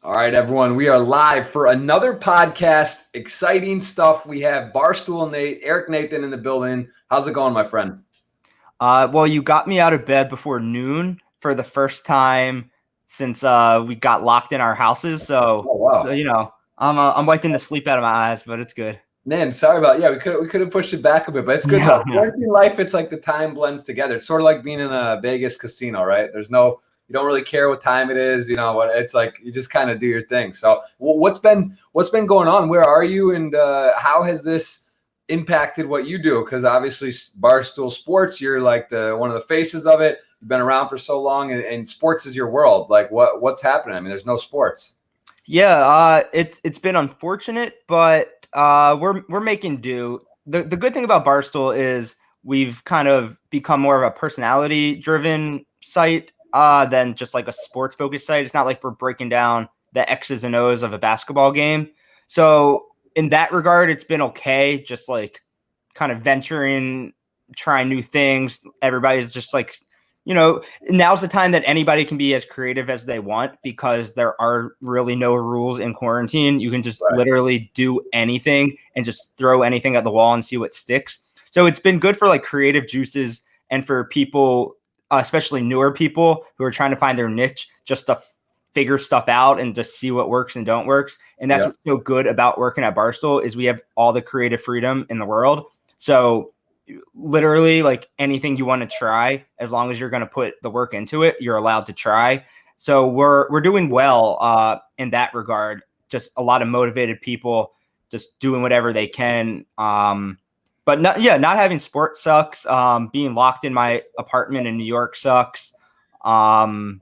All right, everyone. We are live for another podcast. Exciting stuff. We have Barstool Nate, Eric Nathan in the building. How's it going, my friend? Well, you got me out of bed before noon for the first time since we got locked in our houses. So, Oh, so wow. you know, I'm wiping the sleep out of my eyes, but it's good. Man, sorry about we could have pushed it back a bit, but it's good No, though. no. Quarantine life, it's like the time blends together. It's sort of like being in a Vegas casino, right? You don't really care what time it is, what it's like. You just kind of do your thing. So, what's been going on? Where are you, and how has this impacted what you do? Because obviously, Barstool Sports, you're like the one of the faces of it. You've been around for so long, and sports is your world. Like, what's happening? I mean, there's no sports. Yeah, it's been unfortunate, but we're making do. The good thing about Barstool is we've kind of become more of a personality driven site than just like a sports focused site. It's not like we're breaking down the X's and O's of a basketball game. So in that regard, it's been okay. Just like kind of venturing, trying new things. Everybody's just like, now's the time that anybody can be as creative as they want because there are really no rules in quarantine. You can just Right. literally do anything and just throw anything at the wall and see what sticks. So it's been good for like creative juices and for people, especially newer people who are trying to find their niche, just to figure stuff out and just see what works and don't works. And that's Yeah. what's so good about working at Barstool is we have all the creative freedom in the world. So literally like anything you want to try, as long as you're going to put the work into it, you're allowed to try. So we're doing well in that regard. Just a lot of motivated people just doing whatever they can. But not having sports sucks. Being locked in my apartment in New York sucks. Um,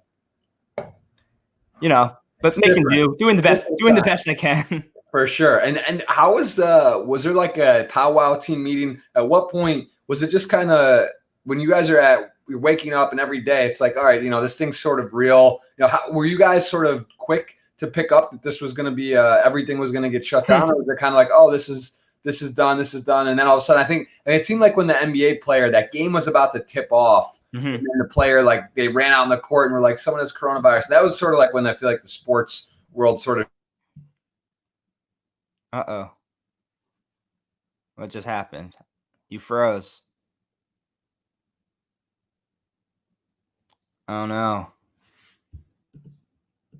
but It's making different. do, doing the best I can. For sure. And how was there like a powwow team meeting? At what point was it just kind of when you guys you're waking up and every day it's like, all right, this thing's sort of real. Were you guys sort of quick to pick up that this was going to be everything was going to get shut down, or was it kind of like, oh, this is done, and then all of a sudden it seemed like when the NBA player that game was about to tip off, Mm-hmm. and then the player like they ran out on the court and were like, someone has coronavirus. That was sort of like when I feel like the sports world sort of. Uh-oh. What just happened? You froze. Oh no.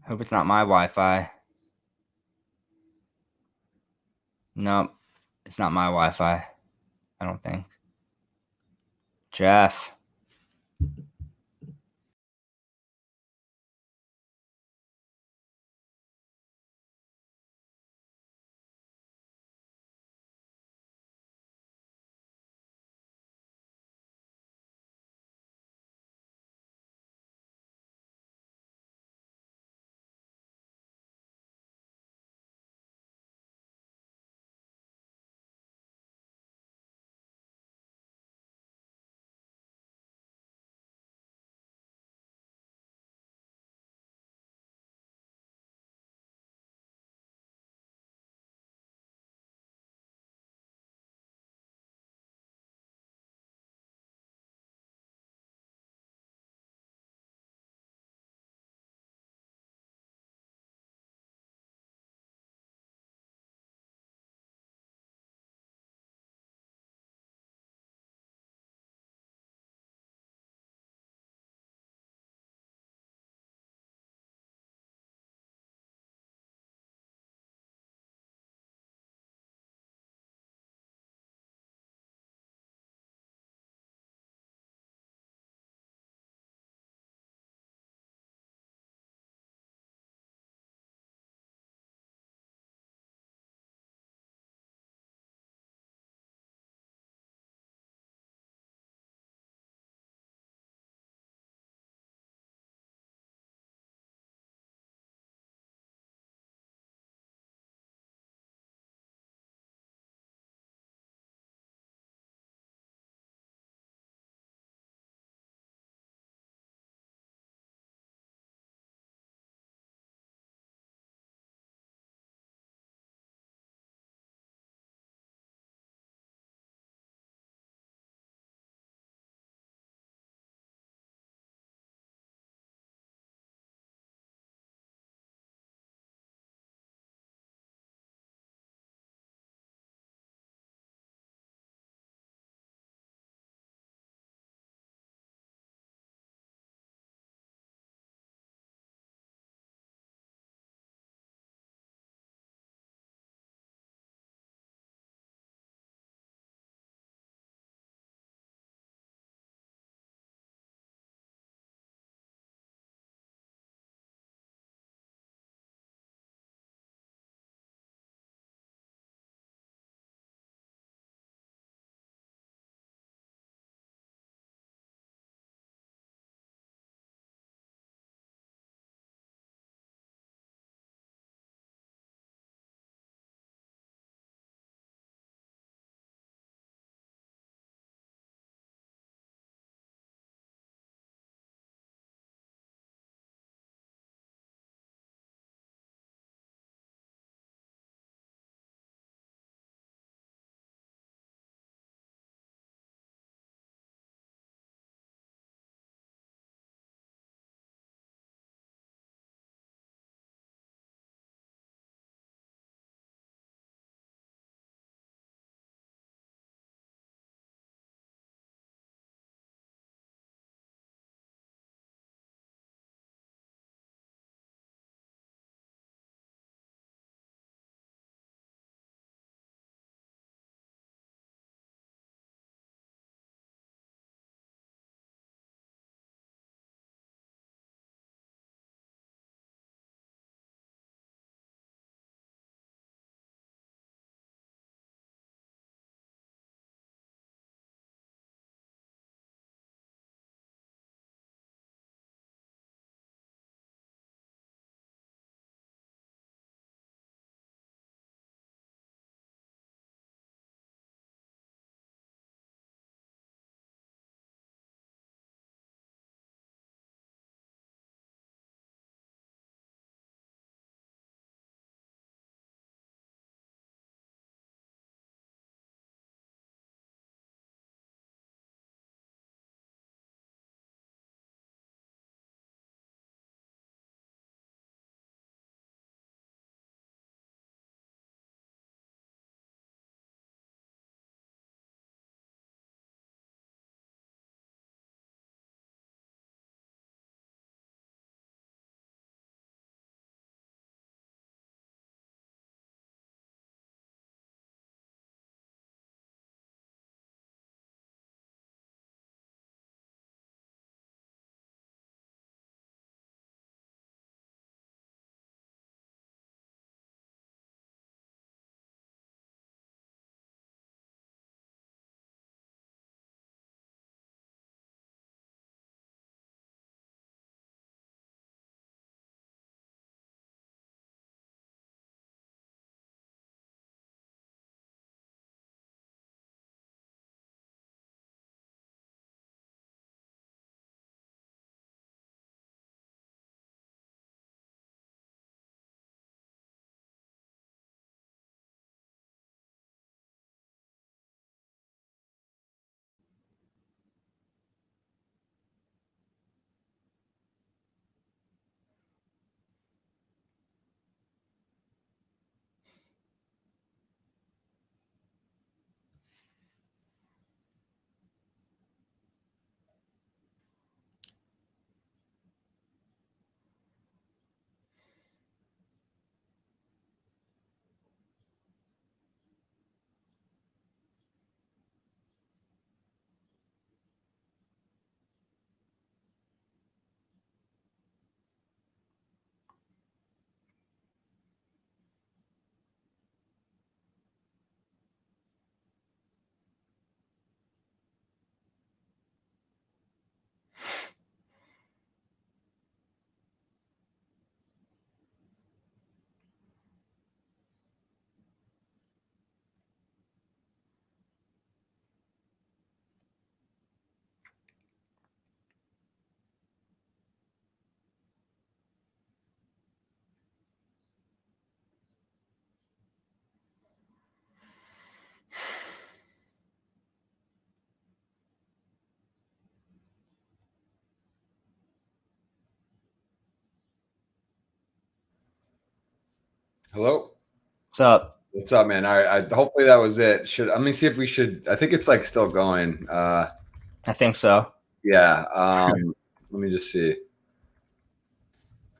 Hope it's not my Wi-Fi. Nope. It's not my Wi-Fi. I don't think. Jeff. Hello. What's up? What's up, man? All right. Hopefully that was it. Let me see if we should. I think it's like still going. I think so. Yeah. Let me just see.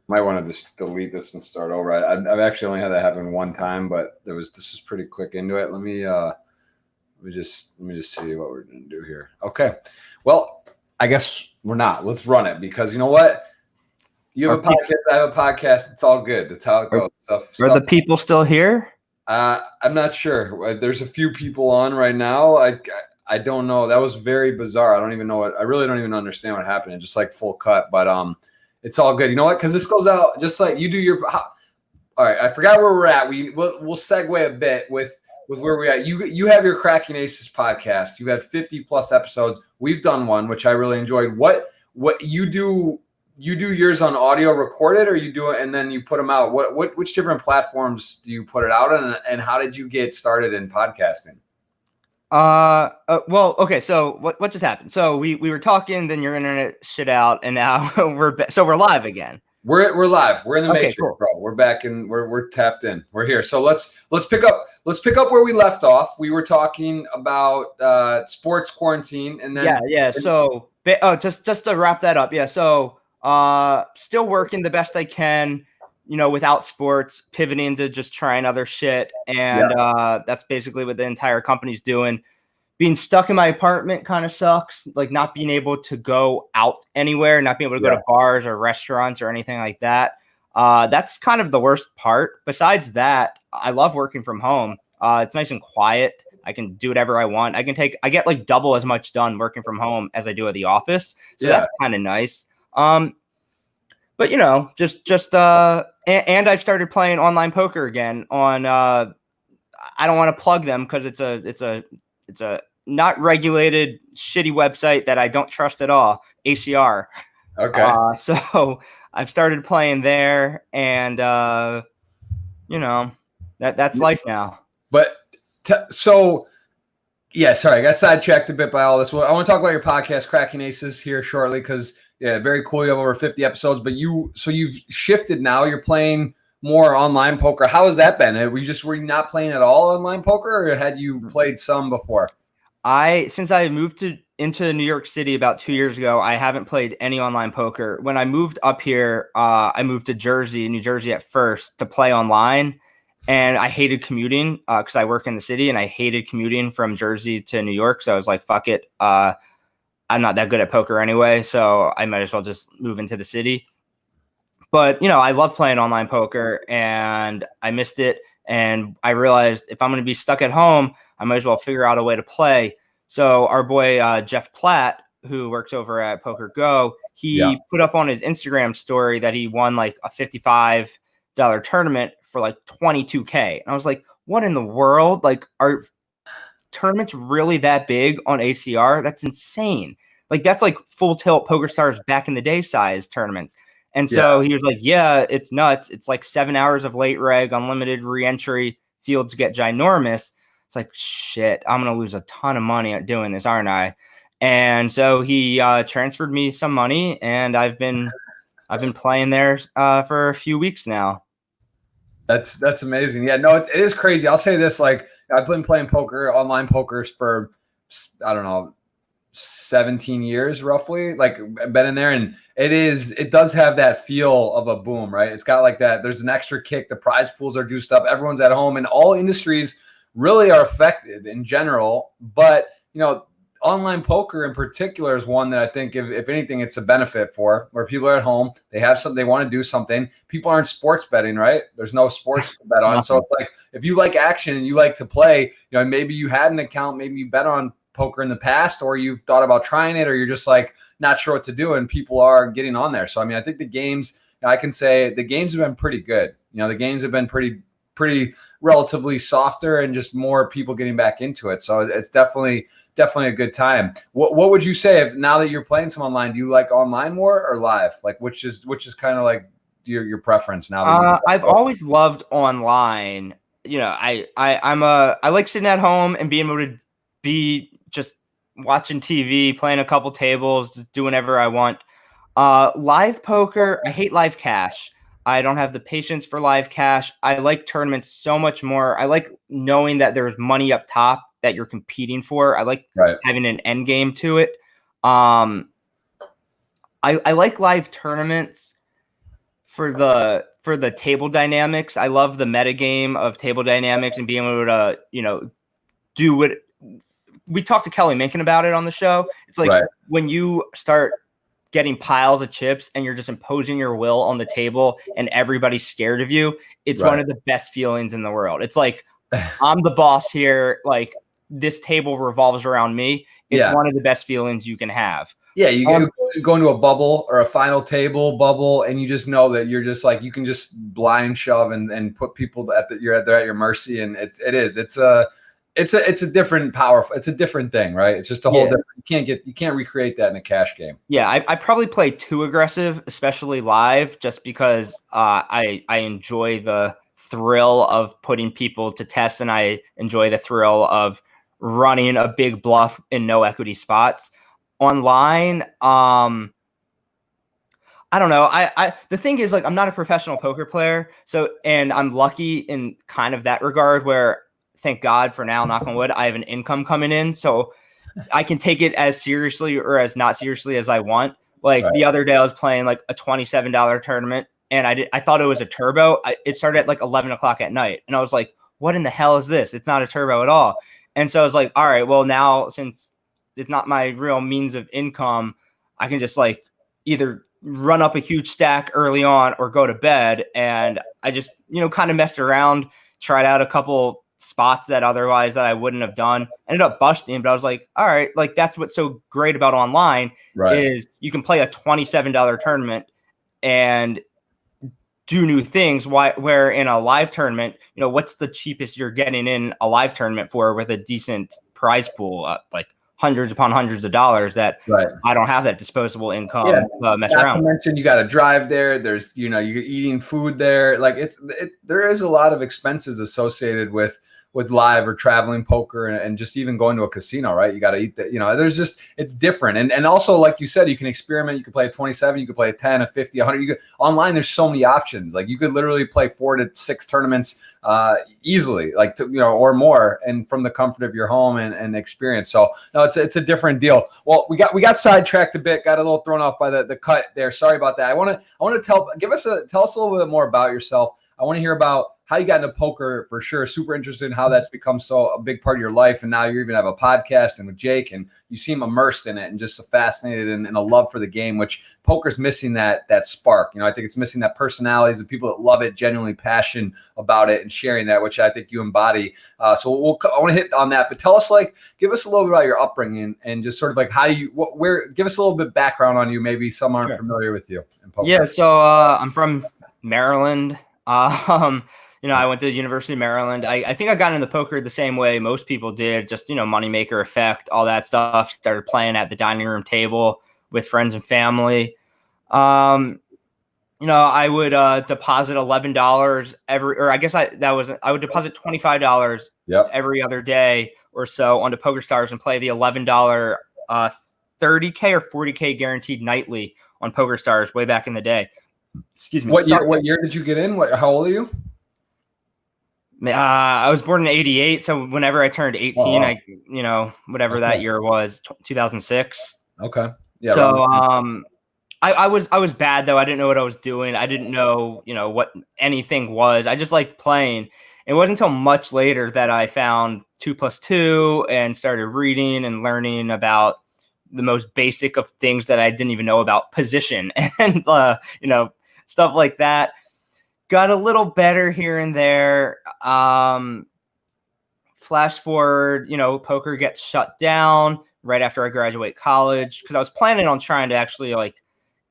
Might want to just delete this and start over. I've actually only had that happen one time, but this was pretty quick into it. Let me just see what we're gonna do here. Okay. Well, I guess we're not. Let's run it because you know what? You have a podcast. I have a podcast. It's all good. That's how it goes. Are the people still here? I'm not sure. There's a few people on right now. I don't know. That was very bizarre. I don't even know what. I really don't even understand what happened. It just like full cut, but it's all good. You know what? Because this goes out just like you do your. All right. I forgot where we're at. We'll segue a bit with where we're at. You have your Cracking Aces podcast. You had 50 plus episodes. We've done one, which I really enjoyed. What you do? You do yours on audio recorded, or you do it and then you put them out? Which different platforms do you put it out on, and how did you get started in podcasting? Well, okay. So what just happened? So we were talking, then your internet shit out, and now we're live again. We're live. We're in the Matrix, cool. bro. We're back and we're tapped in. We're here. So let's pick up where we left off. We were talking about sports quarantine, and then yeah. So just to wrap that up, yeah. So still working the best I can, without sports, pivoting to just trying other shit, and that's basically what the entire company's doing. Being stuck in my apartment kind of sucks, like not being able to go out anywhere, not being able to go to bars or restaurants or anything like that. That's kind of the worst part. Besides that, I love working from home. It's nice and quiet. I can do whatever I want. I get like double as much done working from home as I do at the office. So that's kind of nice. But and I've started playing online poker again on, I don't want to plug them because it's a not regulated shitty website that I don't trust at all. ACR. Okay. So I've started playing there, and that's life now. But sorry, I got sidetracked a bit by all this. Well, I want to talk about your podcast, Cracking Aces, here shortly because very cool. You have over 50 episodes, but you've shifted now. You're playing more online poker. How has that been? Were you not playing at all online poker, or had you played some before? Since I moved into New York City about 2 years ago, I haven't played any online poker. When I moved up here, I moved to New Jersey at first to play online, and I hated commuting because I work in the city, and I hated commuting from Jersey to New York. So I was like, fuck it. I'm not that good at poker anyway, so I might as well just move into the city. But, I love playing online poker, and I missed it. And I realized if I'm going to be stuck at home, I might as well figure out a way to play. So our boy, Jeff Platt, who works over at Poker Go, he put up on his Instagram story that he won like a $55 tournament for like $22K. And I was like, what in the world? Like, are tournaments really that big on ACR? That's insane. Like, that's like full tilt Poker Stars back in the day size tournaments. And so he was like, yeah, it's nuts. It's like 7 hours of late reg, unlimited reentry, fields get ginormous. It's like, shit, I'm going to lose a ton of money at doing this, aren't I? And so he transferred me some money, and I've been playing there for a few weeks now. That's amazing. Yeah, no, it is crazy. I'll say this, like, I've been playing poker, online pokers for, I don't know, 17 years roughly, like been in there, and it does have that feel of a boom, right? It's got like that, there's an extra kick, the prize pools are juiced up, everyone's at home, and all industries really are affected in general. But online poker in particular is one that I think if anything, it's a benefit for, where people are at home, they have something, they want to do something. People aren't sports betting, right? There's no sports to bet on. So it's like, if you like action and you like to play, maybe you had an account, maybe you bet on poker in the past, or you've thought about trying it, or you're just like not sure what to do, and people are getting on there. So I mean, I think the games, I can say the games have been pretty good. The games have been pretty relatively softer, and just more people getting back into it. So it's definitely a good time. What would you say, if now that you're playing some online, do you like online more or live? Like which is kind of like your preference now? That I've always loved online. I like sitting at home and being able to be just watching TV, playing a couple tables, just doing whatever I want. Live poker, I hate live cash. I don't have the patience for live cash. I like tournaments so much more. I like knowing that there's money up top that you're competing for. I like having an end game to it. I like live tournaments for the table dynamics. I love the metagame of table dynamics and being able to, do what we talked to Kelly Minkin about it on the show. It's like when you start getting piles of chips and you're just imposing your will on the table and everybody's scared of you, it's one of the best feelings in the world. It's like, I'm the boss here. Like, this table revolves around me. It's one of the best feelings you can have. Yeah, you go into a bubble or a final table bubble, and you just know that you're just like, you can just blind shove and put people they're at your mercy, and it's a different powerful. It's a different thing, right? It's just a whole different. You can't recreate that in a cash game. Yeah, I probably play too aggressive, especially live, just because I enjoy the thrill of putting people to test, and I enjoy the thrill of running a big bluff in no equity spots. Online, I don't know. The thing is, like, I'm not a professional poker player, and I'm lucky in kind of that regard where, thank God for now, knock on wood, I have an income coming in, so I can take it as seriously or as not seriously as I want. Like the other day, I was playing like a $27 tournament, and I thought it was a turbo. It started at like 11 o'clock at night, and I was like, "What in the hell is this? It's not a turbo at all." And so I was like, "All right, well now since it's not my real means of income, I can just like either run up a huge stack early on or go to bed." And I just, kind of messed around, tried out a couple spots that otherwise that I wouldn't have done, ended up busting. But I was like, all right, like that's what's so great about online is you can play a $27 tournament and do new things. Where in a live tournament, what's the cheapest you're getting in a live tournament for with a decent prize pool, like hundreds upon hundreds of dollars that I don't have that disposable income to mess around. Not to mention you got to drive there. There's, you're eating food there. Like there is a lot of expenses associated with live or traveling poker and just even going to a casino, right? You got to eat that, there's just, it's different. And also, like you said, you can experiment. You can play a 27, you can play a 10, a 50, 100. Online, there's so many options. Like you could literally play 4 to 6 tournaments easily, like, or more, and from the comfort of your home and experience. So no, it's a different deal. Well, we got sidetracked a bit, got a little thrown off by the cut there. Sorry about that. I want to tell us a little bit more about yourself. I want to hear about how you got into poker for sure. Super interested in how that's become a big part of your life. And now you even have a podcast and with Jake, and you seem immersed in it and just fascinated and a love for the game, which poker's missing that spark. I think it's missing that personalities of people that love it, genuinely passionate about it and sharing that, which I think you embody. So I want to hit on that, but tell us, give us a little bit about your upbringing and just sort of like give us a little bit background on you. Maybe some aren't familiar with you in poker. Yeah. So I'm from Maryland. I went to the University of Maryland. I think I got into poker the same way most people did, just, moneymaker effect, all that stuff. Started playing at the dining room table with friends and family. I would deposit $11 I would deposit $25 every other day or so onto PokerStars and play the $11 30K or 40K guaranteed nightly on PokerStars way back in the day. Excuse me. What year did you get in? How old are you? I was born in 88, so whenever I turned 18, whatever that year was, 2006. Okay. Yeah. So I was bad though. I didn't know what I was doing. I didn't know, what anything was. I just liked playing. It wasn't until much later that I found 2+2 and started reading and learning about the most basic of things that I didn't even know about, position and stuff like that. Got a little better here and there. Flash forward, poker gets shut down right after I graduate college because I was planning on trying to actually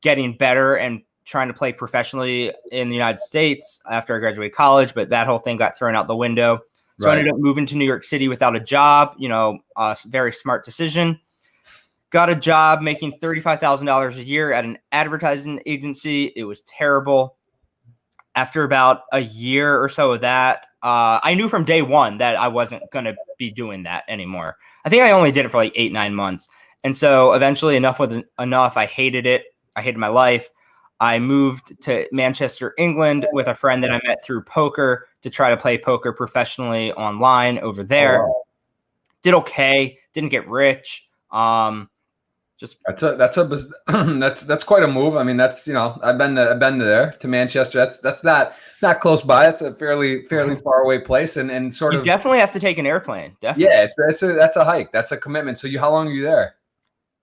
getting better and trying to play professionally in the United States after I graduated college, but that whole thing got thrown out the window. So I ended up moving to New York City without a job, a very smart decision. Got a job making $35,000 a year at an advertising agency. It was terrible. After about a year or so of that, I knew from day one that I wasn't going to be doing that anymore. I think I only did it for 8-9 months. And so eventually enough was enough. I hated it. I hated my life. I moved to Manchester, England with a friend that I met through poker to try to play poker professionally online over there. Oh, wow. Did okay, didn't get rich. Just that's quite a move. I mean, that's, I've been there to Manchester. That's not close by. It's a fairly far away place, and sort you of definitely have to take an airplane. Definitely. yeah. That's a hike. That's a commitment. So how long are you there?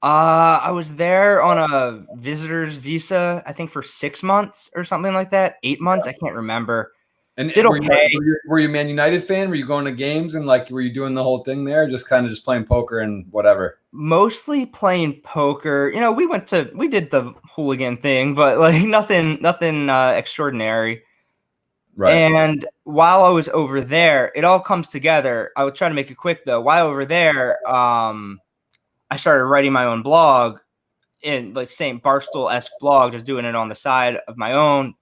I was there on a visitor's visa, I think for 6 months or something like that. 8 months, I can't remember. And Did were okay. were you a Man United fan? Were you going to games and like were you doing the whole thing there? Just kind of just playing poker and whatever. Mostly playing poker. We did the hooligan thing, but like nothing extraordinary. Right. And while I was over there, it all comes together. I would try to make it quick though. While over there, I started writing my own blog in like same Barstool-esque blog, just doing it on the side of my own.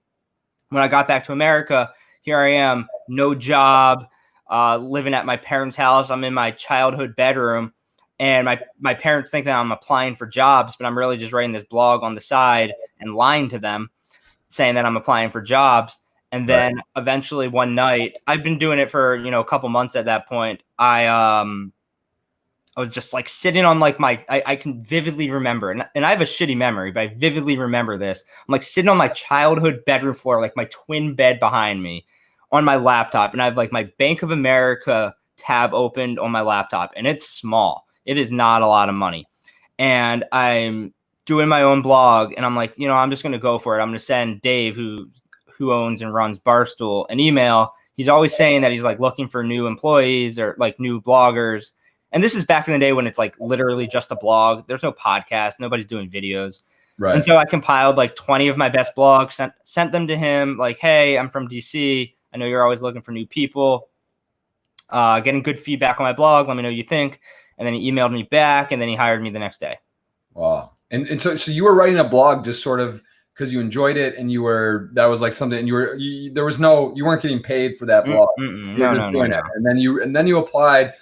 When I got back to America, here I am, no job, living at my parents' house. I'm in my childhood bedroom, and my parents think that I'm applying for jobs, but I'm really just writing this blog on the side and lying to them, saying that I'm applying for jobs. And then eventually one night, I've been doing it for a couple months at that point. I was just like sitting on like I can vividly remember, and I have a shitty memory, but I vividly remember this. I'm like sitting on my childhood bedroom floor, like my twin bed behind me on my laptop. And I have like my Bank of America tab opened on my laptop, and it's small. It is not a lot of money. And I'm doing my own blog, and I'm like, I'm just going to go for it. I'm going to send Dave, who owns and runs Barstool, an email. He's always saying that he's like looking for new employees or like new bloggers. And this is back in the day when it's like literally just a blog. There's no podcast. Nobody's doing videos. Right. And so I compiled like 20 of my best blogs, sent them to him. Like, hey, I'm from DC. I know you're always looking for new people. Getting good feedback on my blog. Let me know what you think. And then he emailed me back, and then he hired me the next day. Wow. And so you were writing a blog just sort of because you enjoyed it, and that was like something, and you weren't getting paid for that blog. No. And then you applied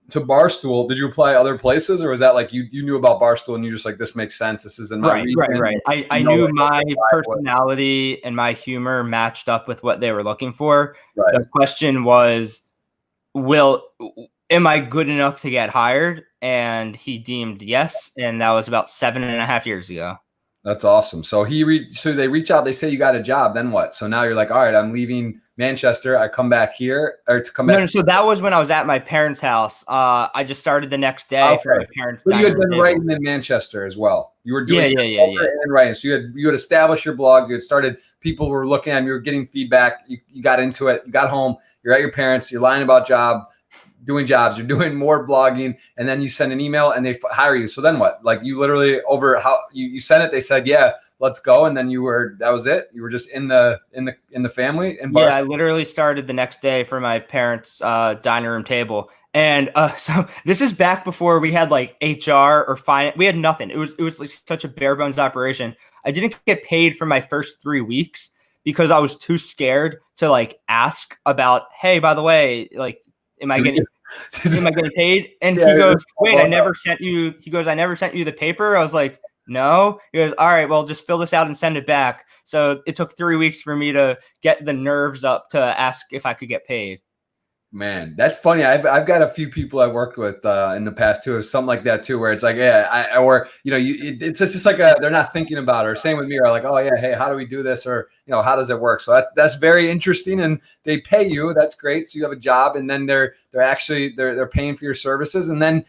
to Barstool. Did you apply other places, or was that like you knew about Barstool and you just like, this makes sense, this is in my region? Right. I knew my personality and my humor matched up with what they were looking for. Right. The question was, am I good enough to get hired? And he deemed yes, and that was about 7.5 years ago. That's awesome. So so they reach out, they say you got a job, then what? So now you're like, all right, I'm leaving Manchester. I come back here, or to come back. No, so that was when I was at my parents' house. I just started the next day for my parents. But you had been writing in Manchester as well. You were doing yeah. And writing. So you had established your blog. You had started. People were looking at you. Were getting feedback. You got into it. You got home. You're at your parents. You're lying about doing jobs. You're doing more blogging, and then you send an email and they hire you. So then what? Like you literally you sent it. They said, yeah, let's go. And then that was it. You were just in the family. Yeah, I literally started the next day for my parents' dining room table. And so this is back before we had like HR or finance. We had nothing. It was like such a bare bones operation. I didn't get paid for my first 3 weeks because I was too scared to like ask about, hey, by the way, like, am I getting paid? And he goes, wait, I never sent you the paper. I was like, no. He goes, all right, well, just fill this out and send it back. So it took 3 weeks for me to get the nerves up to ask if I could get paid. Man, that's funny. I've got a few people I've worked with in the past too, something like that too, where it's like, yeah, it's just like they're not thinking about it. Or same with me, or like, oh yeah, hey, how do we do this? Or how does it work? So that's very interesting, and they pay you. That's great. So you have a job, and then they're paying for your services, and then.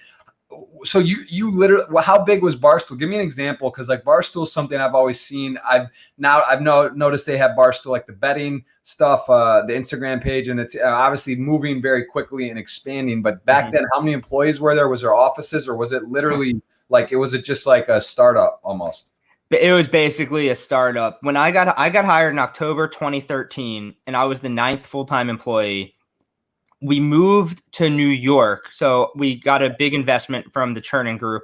So you literally, how big was Barstool? Give me an example, because like Barstool is something I've always seen. I've noticed they have Barstool, like the betting stuff, the Instagram page, and it's obviously moving very quickly and expanding. But back then, how many employees were there? Was there offices, or was it literally like was it just like a startup almost? It was basically a startup. When I got hired in October 2013, and I was the 9th full-time employee. We moved to New York. So we got a big investment from the Chernin Group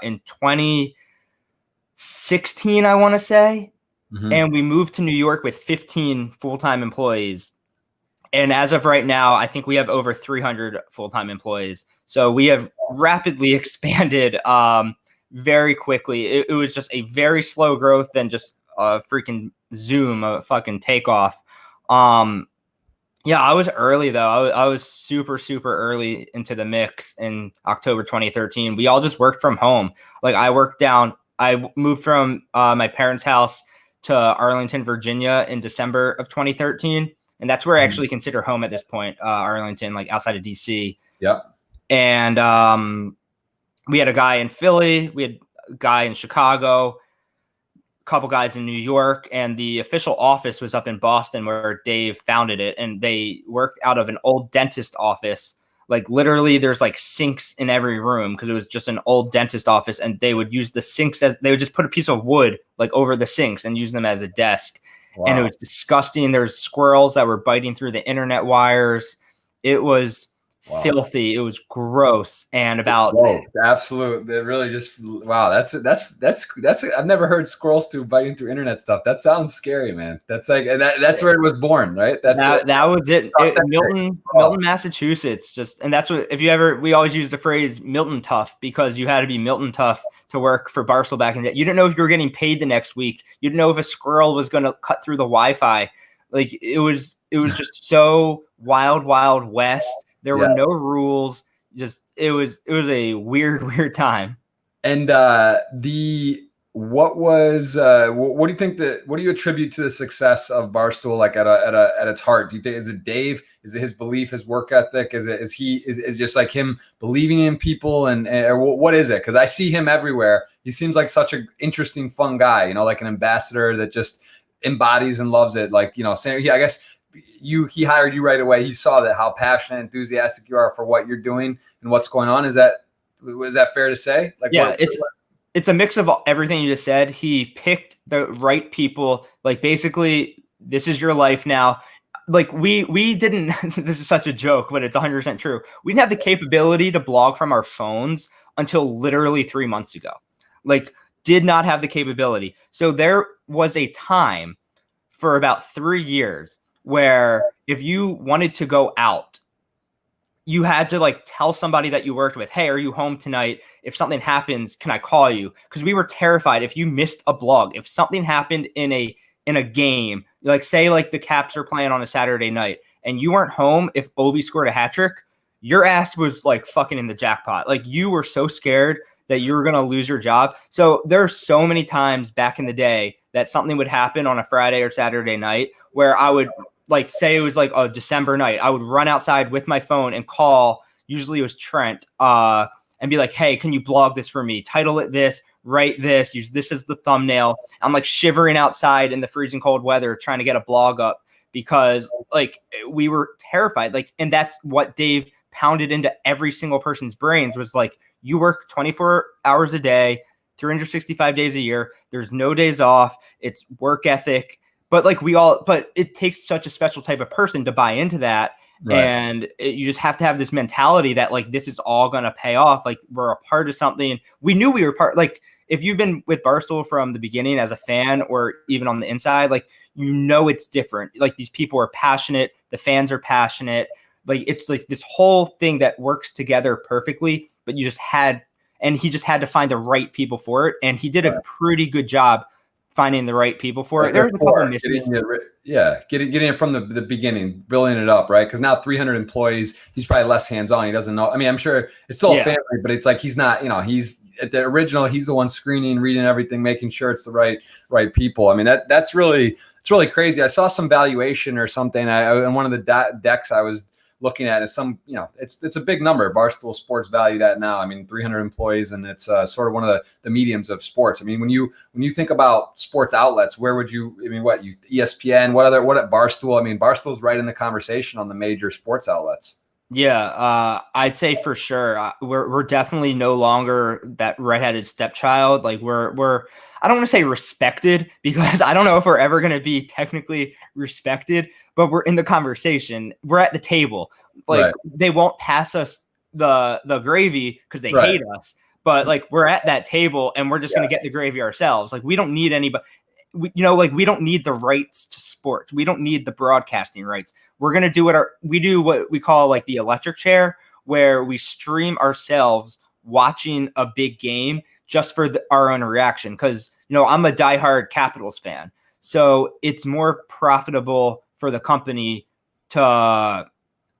in 2016, I want to say. Mm-hmm. And we moved to New York with 15 full-time employees. And as of right now, I think we have over 300 full-time employees. So we have rapidly expanded very quickly. It was just a very slow growth, then just a freaking Zoom, a fucking takeoff. Yeah, I was early though. I was super, super early into the mix in October 2013. We all just worked from home. Like I moved from my parents' house to Arlington, Virginia in December of 2013. And that's where I actually consider home at this point, Arlington, like outside of DC. Yep. And we had a guy in Philly, we had a guy in Chicago, couple guys in New York, and the official office was up in Boston where Dave founded it. And they worked out of an old dentist office. Like literally there's like sinks in every room because it was just an old dentist office, and they would use the sinks they would just put a piece of wood like over the sinks and use them as a desk. Wow. And it was disgusting. There was squirrels that were biting through the internet wires. It was filthy. It was gross. And about absolute. It really just wow. That's I've never heard squirrels biting through internet stuff. That sounds scary, man. That's like that's where it was born, right? That was it. Milton, Massachusetts. And that's what we always use the phrase Milton tough because you had to be Milton tough to work for Barstool back in the day. You didn't know if you were getting paid the next week. You didn't know if a squirrel was going to cut through the Wi-Fi. Like it was just so wild west. There were no rules. Just it was a weird time. And what do you think what do you attribute to the success of Barstool? Like at its heart, do you think is it Dave? Is it his belief, his work ethic? Is just like him believing in people and what is it? Because I see him everywhere. He seems like such an interesting, fun guy. You know, like an ambassador that just embodies and loves it. Like saying I guess. He hired you right away. He saw that how passionate, enthusiastic you are for what you're doing and what's going on. Was that fair to say? Like, yeah, it's a mix of everything you just said. He picked the right people. Like basically, this is your life now. Like we didn't. This is such a joke, but it's 100% true. We didn't have the capability to blog from our phones until literally 3 months ago. Like, did not have the capability. So there was a time for about 3 years where if you wanted to go out, you had to like tell somebody that you worked with, hey, are you home tonight? If something happens, can I call you? Because we were terrified if you missed a blog, if something happened in a game, like say like the Caps are playing on a Saturday night and you weren't home, if Ovi scored a hat trick, your ass was like fucking in the jackpot. Like you were so scared that you were going to lose your job. So there are so many times back in the day that something would happen on a Friday or Saturday night where I would like say it was like a December night. I would run outside with my phone and call, usually it was Trent, and be like, hey, can you blog this for me? Title it this, write this, use this as the thumbnail. I'm like shivering outside in the freezing cold weather trying to get a blog up because like we were terrified. Like, and that's what Dave pounded into every single person's brains was like, you work 24 hours a day, 365 days a year. There's no days off. It's work ethic. But like but it takes such a special type of person to buy into that. Right. And you just have to have this mentality that like, this is all going to pay off. Like we're a part of something. We knew we were like, if you've been with Barstool from the beginning as a fan or even on the inside, like, it's different. Like these people are passionate. The fans are passionate. Like, it's like this whole thing that works together perfectly, but he just had to find the right people for it. And he did a pretty good job finding the right people for it. There was a couple of mistakes. Getting it from the beginning, building it up, right? Because now 300 employees, he's probably less hands-on. He doesn't know. I mean, I'm sure it's still a family, but it's like he's not, he's at the original, he's the one screening, reading everything, making sure it's the right people. I mean, it's really crazy. I saw some valuation or something. In one of the decks I was looking at is it's a big number. Barstool Sports valued at now. I mean, 300 employees, and it's sort of one of the mediums of sports. I mean, when you think about sports outlets, where would you? I mean, ESPN? What at Barstool? I mean, Barstool's right in the conversation on the major sports outlets. Yeah, I'd say for sure we're definitely no longer that redheaded stepchild. Like we're I don't want to say respected because I don't know if we're ever going to be technically respected, but we're in the conversation. We're at the table. Like they won't pass us the gravy because they hate us, but like we're at that table and we're just going to get the gravy ourselves. Like we don't need anybody. We don't need the rights to sports. We don't need the broadcasting rights. We're going to do what we call like the electric chair, where we stream ourselves watching a big game just for our own reaction. Because, I'm a diehard Capitals fan. So it's more profitable for the company to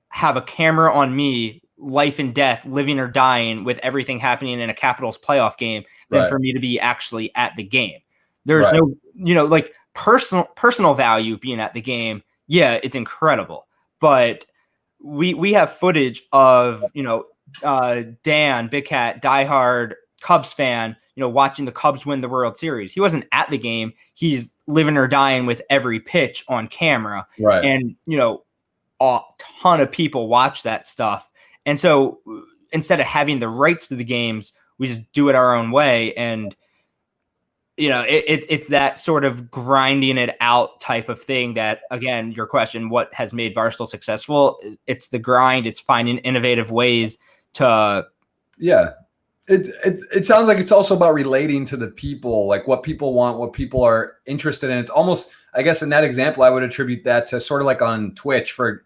have a camera on me, life and death, living or dying, with everything happening in a Capitals playoff game than for me to be actually at the game. There's no, like personal value being at the game. Yeah, it's incredible. But we have footage of, Dan, Big Cat, diehard Cubs fan, watching the Cubs win the World Series. He wasn't at the game. He's living or dying with every pitch on camera. Right. And, a ton of people watch that stuff. And so instead of having the rights to the games, we just do it our own way. And, it's that sort of grinding it out type of thing that, again, your question, what has made Barstool successful? It's the grind. It's finding innovative ways to. Yeah. It sounds like it's also about relating to the people, like what people want, what people are interested in. It's almost, I guess in that example, I would attribute that to sort of like on Twitch for,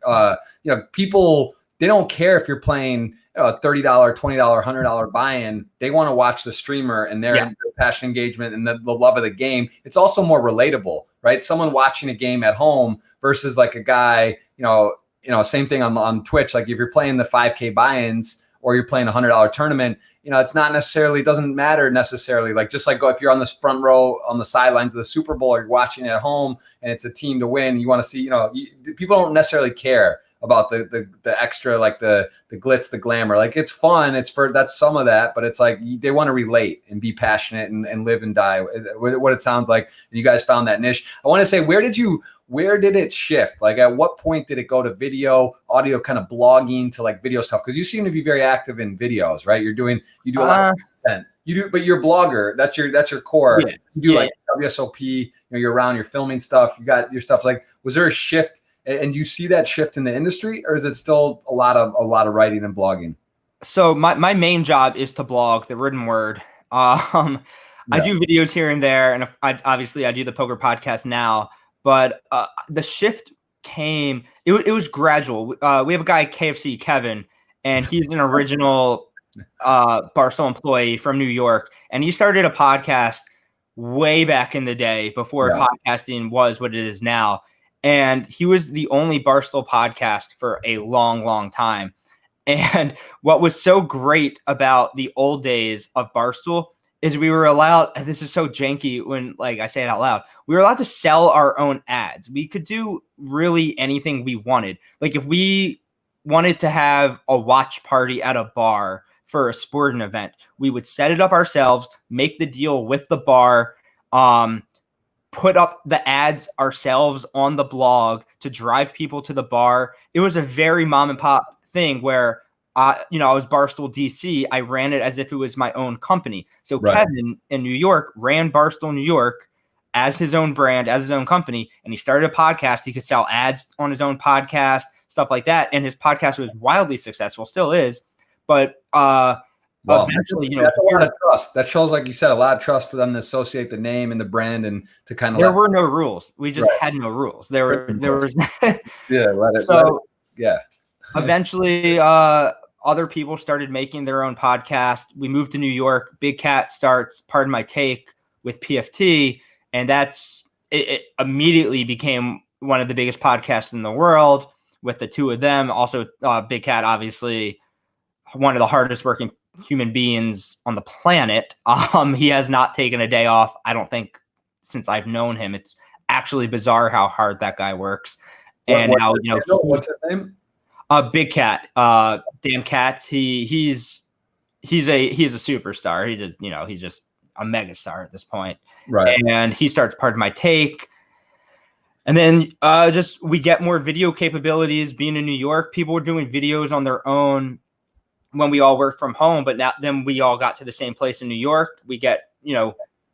people, they don't care if you're playing $30, $20, $100 buy-in. They want to watch the streamer and their passion engagement and the love of the game. It's also more relatable, right? Someone watching a game at home versus like a guy, same thing on Twitch. Like if you're playing the 5K buy-ins or you're playing a $100 tournament, it's not necessarily, doesn't matter necessarily. Like just like if you're on this front row on the sidelines of the Super Bowl, or you're watching it at home and it's a team to win, you want to see, people don't necessarily care about the extra, like the glitz, the glamour. Like it's fun. That's some of that, but it's like they want to relate and be passionate and live and die. What it sounds like you guys found that niche. I want to say, where did it shift? Like at what point did it go to video, audio, kind of blogging to like video stuff? Because you seem to be very active in videos, right? You do a lot of content. You do, but you're a blogger. That's your core. Yeah. You do like WSOP. You're around. You're filming stuff. You got your stuff. Like, was there a shift? And do you see that shift in the industry, or is it still a lot of writing and blogging? So my main job is to blog, the written word. I do videos here and there, and obviously I do the poker podcast now. But the shift came. It was gradual. We have a guy, KFC Kevin, and he's an original Barstool employee from New York, and he started a podcast way back in the day before podcasting was what it is now. And he was the only Barstool podcast for a long, long time. And what was so great about the old days of Barstool is we were allowed, this is so janky when like I say it out loud, we were allowed to sell our own ads. We could do really anything we wanted. Like if we wanted to have a watch party at a bar for a sporting event, we would set it up ourselves, make the deal with the bar, put up the ads ourselves on the blog to drive people to the bar. It was a very mom and pop thing where, I was Barstool DC. I ran it as if it was my own company. So Kevin in New York ran Barstool New York as his own brand, as his own company. And he started a podcast. He could sell ads on his own podcast, stuff like that. And his podcast was wildly successful, still is. But eventually, that's a lot of trust. That shows, like you said, a lot of trust for them to associate the name and the brand and to kind of. There were no rules. We just had no rules. There was. Eventually, other people started making their own podcast. We moved to New York. Big Cat starts Pardon My Take with PFT, and it immediately became one of the biggest podcasts in the world with the two of them. Also, Big Cat, obviously, one of the hardest working human beings on the planet. He has not taken a day off, I don't think, since I've known him. It's actually bizarre how hard that guy works. And now, what's his name? Big Cat, Dan Katz. He's a superstar. He's just a megastar at this point. Right. And he starts Pardon My Take. And then we get more video capabilities. Being in New York, people were doing videos on their own when we all worked from home, but then we all got to the same place in New York. We get,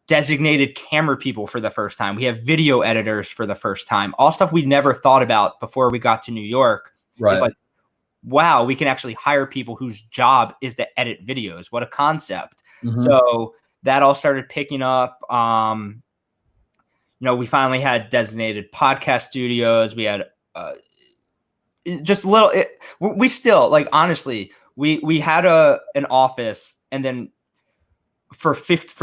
designated camera people for the first time. We have video editors for the first time. All stuff we never thought about before we got to New York. Right. It's like, wow, we can actually hire people whose job is to edit videos. What a concept. Mm-hmm. So that all started picking up. We finally had designated podcast studios. We had just little, we still, like, honestly, we had an office, and then for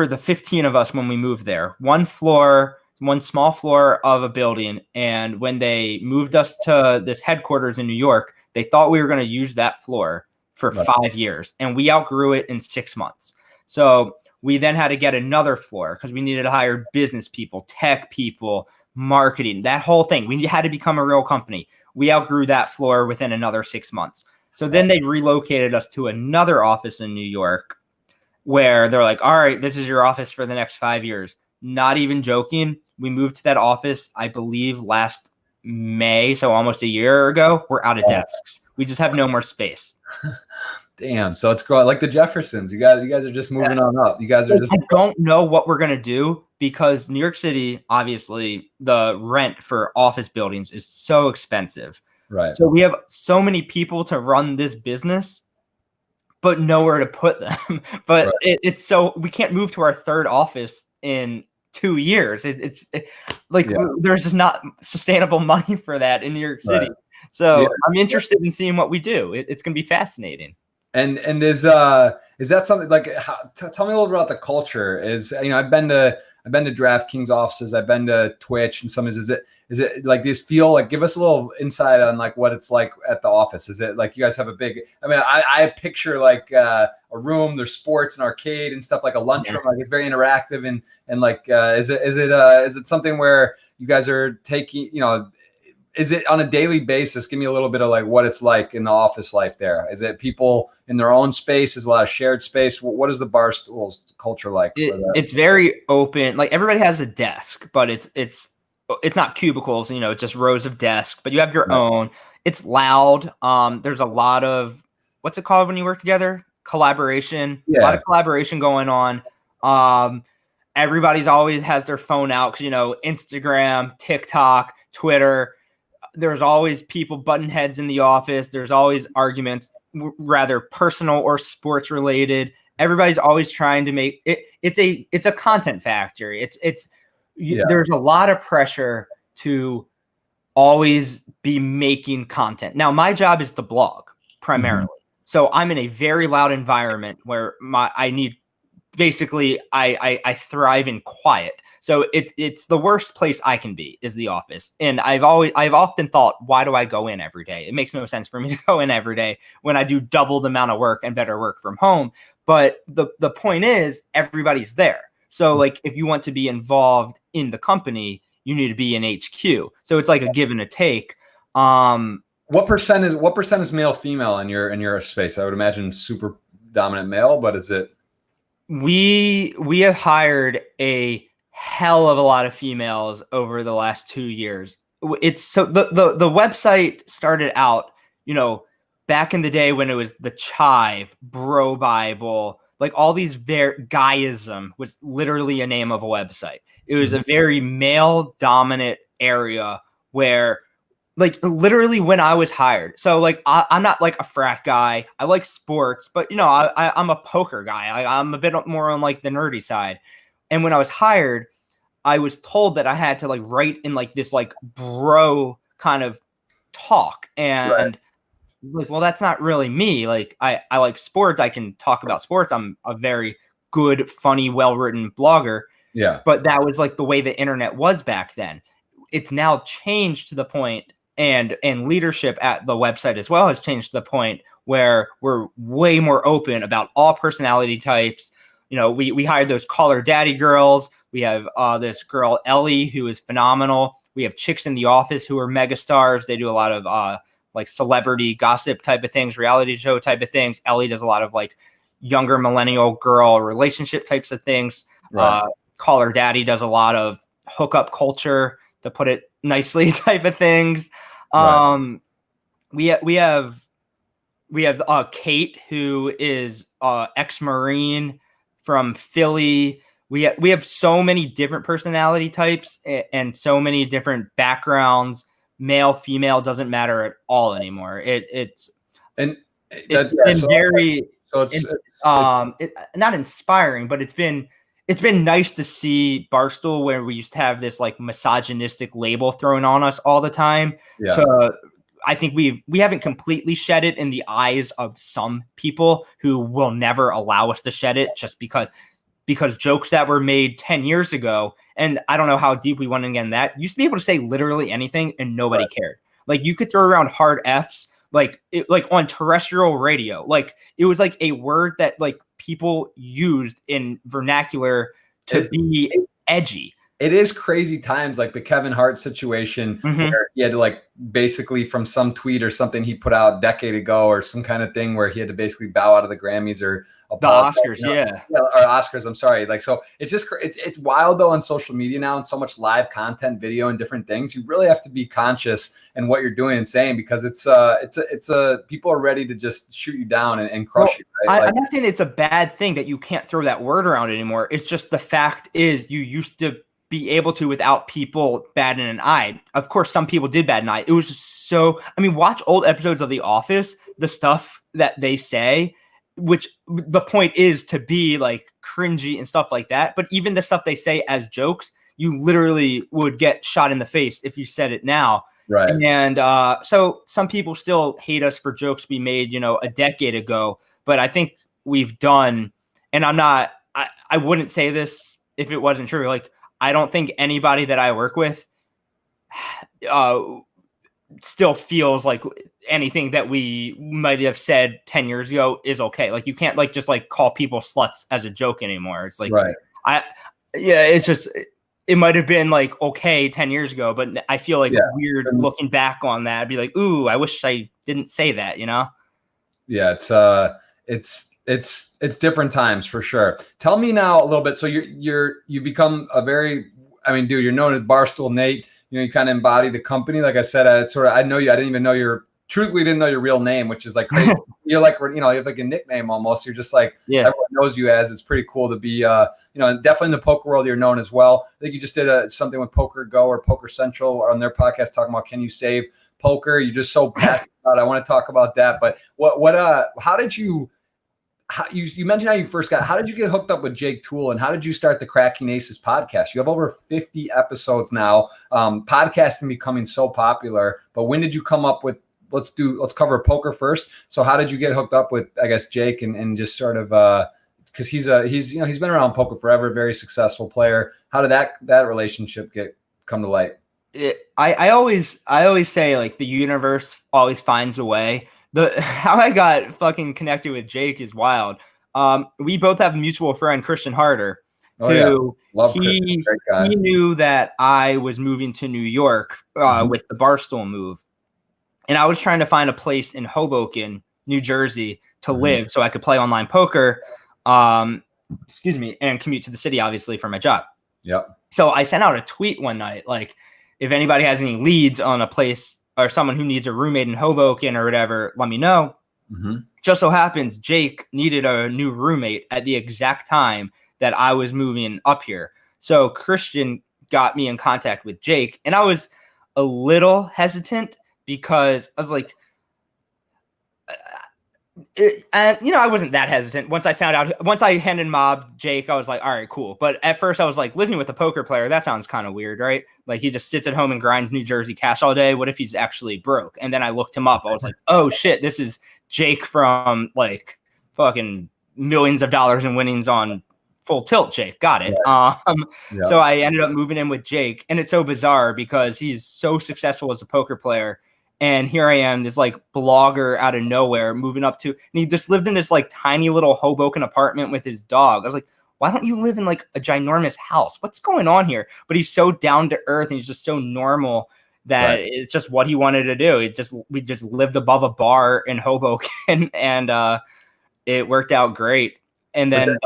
the 15 of us when we moved there. One small floor of a building. And when they moved us to this headquarters in New York, they thought we were going to use that floor for 5 years, and we outgrew it in 6 months. So we then had to get another floor because we needed to hire business people, tech people, marketing, that whole thing. We had to become a real company. We outgrew that floor within another 6 months. So then they relocated us to another office in New York where they're like, all right, this is your office for the next 5 years. Not even joking. We moved to that office, I believe, last May, so almost a year ago. We're out of desks. We just have no more space. Damn. So it's growing like the Jeffersons. You guys are just moving on up. You guys are just. I don't know what we're going to do because New York City, obviously, the rent for office buildings is so expensive. Right. So we have so many people to run this business, but nowhere to put them. But it's so we can't move to our third office in 2 years. There's just not sustainable money for that in New York City. Right. So I'm interested in seeing what we do. It's going to be fascinating. And is that something like? Tell me a little bit about the culture. I've been to DraftKings offices. I've been to Twitch and some. Is it like these feel like? Give us a little insight on like what it's like at the office. Is it like you guys have a big? I mean, I picture like a room. There's sports and arcade and stuff like a lunchroom. Like it's very interactive and like is it something where you guys are taking Is it on a daily basis? Give me a little bit of like what it's like in the office life there. Is it people in their own space? Is a lot of shared space? What is the Barstool's culture like? It's very open. Like everybody has a desk, but it's not cubicles, it's just rows of desks, but you have your own. It's loud. There's a lot of, what's it called when you work together? Collaboration. A lot of collaboration going on. Everybody's always has their phone out because, Instagram, TikTok, Twitter. There's always people button heads in the office. There's always arguments, rather personal or sports related. Everybody's always trying to make it. It's a content factory. There's a lot of pressure to always be making content. Now, my job is to blog primarily. Mm-hmm. So I'm in a very loud environment where I thrive in quiet. So it's the worst place I can be is the office. And I've often thought, why do I go in every day? It makes no sense for me to go in every day when I do double the amount of work and better work from home. But the point is everybody's there. So like if you want to be involved in the company, you need to be in HQ. So it's like a give and a take. What percent is male female in your space? I would imagine super dominant male, but is it? We have hired a hell of a lot of females over the last 2 years. It's so the website started out, back in the day when it was the Chive, Bro Bible, like all these guyism was literally a name of a website. It was a very male dominant area where like literally when I was hired. So like I'm not like a frat guy. I like sports, but I'm a poker guy. I'm a bit more on like the nerdy side. And when I was hired, I was told that I had to like write in like this like bro kind of talk. And like, well, that's not really me. Like I like sports. I can talk about sports. I'm a very good, funny, well-written blogger. Yeah. But that was like the way the internet was back then. It's now changed to the point, and leadership at the website as well has changed to the point where we're way more open about all personality types. We hired those caller daddy girls. We have this girl, Ellie, who is phenomenal. We have chicks in the office who are megastars. They do a lot of like celebrity gossip type of things, reality show type of things. Ellie does a lot of like younger millennial girl relationship types of things. Right. Caller daddy does a lot of hookup culture, to put it nicely, type of things. Right. We have Kate, who is ex-Marine from Philly. We have so many different personality types and so many different backgrounds. Male, female doesn't matter at all anymore. It's been not inspiring, but it's been nice to see Barstool, where we used to have this like misogynistic label thrown on us all the time. Yeah. I think we haven't completely shed it in the eyes of some people who will never allow us to shed it, just because because jokes that were made 10 years ago, and I don't know how deep we went in again, that used to be able to say literally anything and nobody cared. Like you could throw around hard Fs like on terrestrial radio. Like it was like a word that like people used in vernacular to be edgy. It is crazy times, like the Kevin Hart situation where he had to like basically from some tweet or something he put out a decade ago or some kind of thing where he had to basically bow out of the Grammys or the Oscars, or Oscars. I'm sorry. Like, so it's just, it's wild though on social media now and so much live content, video and different things. You really have to be conscious in what you're doing and saying, because it's people are ready to just shoot you down and crush you. Right? I'm not saying it's a bad thing that you can't throw that word around anymore. It's just the fact is you used to be able to without people batting an eye. Of course, some people did bat an eye. It was just so, I mean, watch old episodes of The Office, the stuff that they say, which the point is to be like cringy and stuff like that. But even the stuff they say as jokes, you literally would get shot in the face if you said it now. Right. And so some people still hate us for jokes we made, a decade ago. But I think we've done, and I wouldn't say this if it wasn't true. Like, I don't think anybody that I work with still feels like anything that we might have said 10 years ago is okay. Like you can't like just like call people sluts as a joke anymore. It's like, it's just, it might have been like, okay, 10 years ago, but I feel like weird looking back on that. I'd be like, ooh, I wish I didn't say that, Yeah. It's different times for sure. Tell me now a little bit. So you become a very, I mean, dude, you're known as Barstool Nate. You kind of embody the company. Like I said, I know you. I didn't even know truthfully didn't know your real name, which is like crazy. You're like, you have like a nickname almost. You're just like, everyone knows you as. It's pretty cool to be, definitely in the poker world, you're known as well. I think you just did something with Poker Go or Poker Central on their podcast talking about, can you save poker? You're just so passionate about it. I want to talk about that. But how did you mentioned how you first how did you get hooked up with Jake Toole, and how did you start the Cracking Aces podcast? You have over 50 episodes now. Podcasting becoming so popular, but when did you come up with, let's cover poker first. So how did you get hooked up with, I guess, Jake and just sort of, cause he's been around poker forever, very successful player. How did that relationship come to light? I always say like the universe always finds a way. How I got fucking connected with Jake is wild. We both have a mutual friend, Christian Harder, who he knew that I was moving to New York with the Barstool move. And I was trying to find a place in Hoboken, New Jersey to live so I could play online poker, and commute to the city, obviously, for my job. Yep. So I sent out a tweet one night, like, if anybody has any leads on a place or someone who needs a roommate in Hoboken or whatever, let me know. Just so happens Jake needed a new roommate at the exact time that I was moving up here. So Christian got me in contact with Jake, and I was a little hesitant because I was like, I wasn't that hesitant. Once I hand and mobbed Jake, I was like, all right, cool. But at first I was like, living with a poker player, that sounds kind of weird, right? Like he just sits at home and grinds New Jersey cash all day. What if he's actually broke? And then I looked him up. I was like, oh shit, this is Jake from like fucking millions of dollars in winnings on Full Tilt. Jake, got it. So I ended up moving in with Jake, and it's so bizarre because he's so successful as a poker player. And here I am, this like blogger out of nowhere moving up to, and he just lived in this like tiny little Hoboken apartment with his dog. I was like, why don't you live in like a ginormous house? What's going on here? But he's so down to earth and he's just so normal that it's just what he wanted to do. We just lived above a bar in Hoboken and it worked out great. And then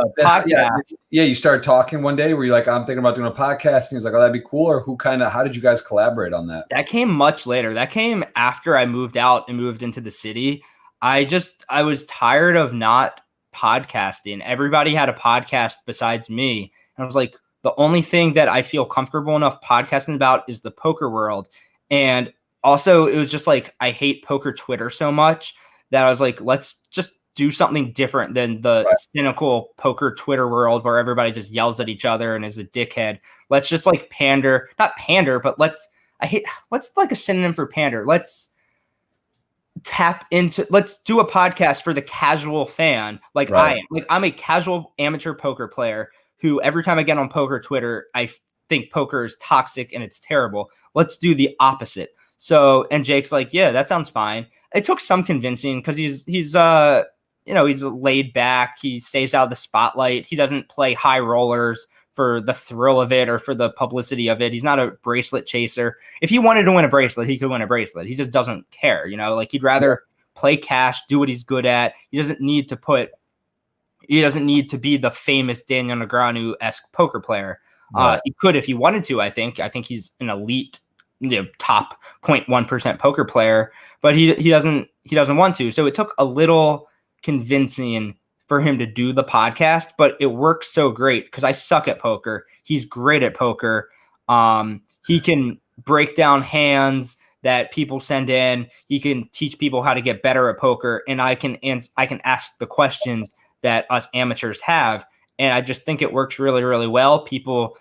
you started talking one day where you're like, I'm thinking about doing a podcast. And he was like, oh, that'd be cool. Or how did you guys collaborate on that? That came much later. That came after I moved out and moved into the city. I was tired of not podcasting. Everybody had a podcast besides me. And I was like, the only thing that I feel comfortable enough podcasting about is the poker world. And also it was just like, I hate poker Twitter so much that I was like, let's just do something different than the cynical poker Twitter world where everybody just yells at each other and is a dickhead. Let's just like not pander, but what's like a synonym for pander? Let's do a podcast for the casual fan. Like I am. Like I'm a casual amateur poker player who every time I get on poker Twitter, I think poker is toxic and it's terrible. Let's do the opposite. So, and Jake's like, yeah, that sounds fine. It took some convincing because he's laid back. He stays out of the spotlight. He doesn't play high rollers for the thrill of it or for the publicity of it. He's not a bracelet chaser. If he wanted to win a bracelet, he could win a bracelet. He just doesn't care, like he'd rather play cash, do what he's good at. He doesn't need to be the famous Daniel Negreanu-esque poker player. Right. He could if he wanted to, I think. I think he's an elite, top 0.1% poker player, but he doesn't want to. So it took a little convincing for him to do the podcast, but it works so great because I suck at poker. He's great at poker. He can break down hands that people send in. He can teach people how to get better at poker, and I can ask the questions that us amateurs have. And I just think it works really, really well. People,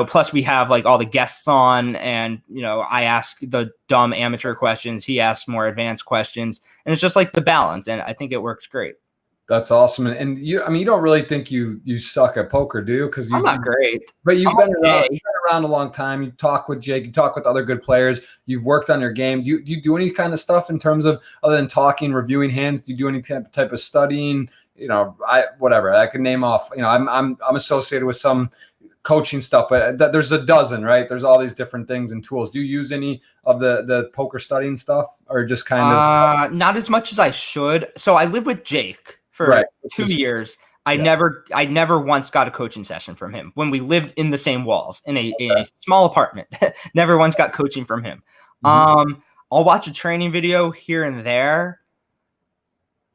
plus we have like all the guests on, and, I ask the dumb amateur questions. He asks more advanced questions, and it's just like the balance. And I think it works great. That's awesome. And you don't really think you suck at poker, do you? Because I'm not great. But you've been around a long time. You talk with Jake, you talk with other good players. You've worked on your game. Do you do any kind of stuff in terms of, other than talking, reviewing hands? Do you do any type of studying? Whatever. I could name off. I'm associated with some coaching stuff, but there's a dozen, right? There's all these different things and tools. Do you use any of the poker studying stuff, or just kind of? Not as much as I should. So I live with Jake for 2 years. I never once got a coaching session from him when we lived in the same walls in a small apartment. Never once got coaching from him. Mm-hmm. I'll watch a training video here and there.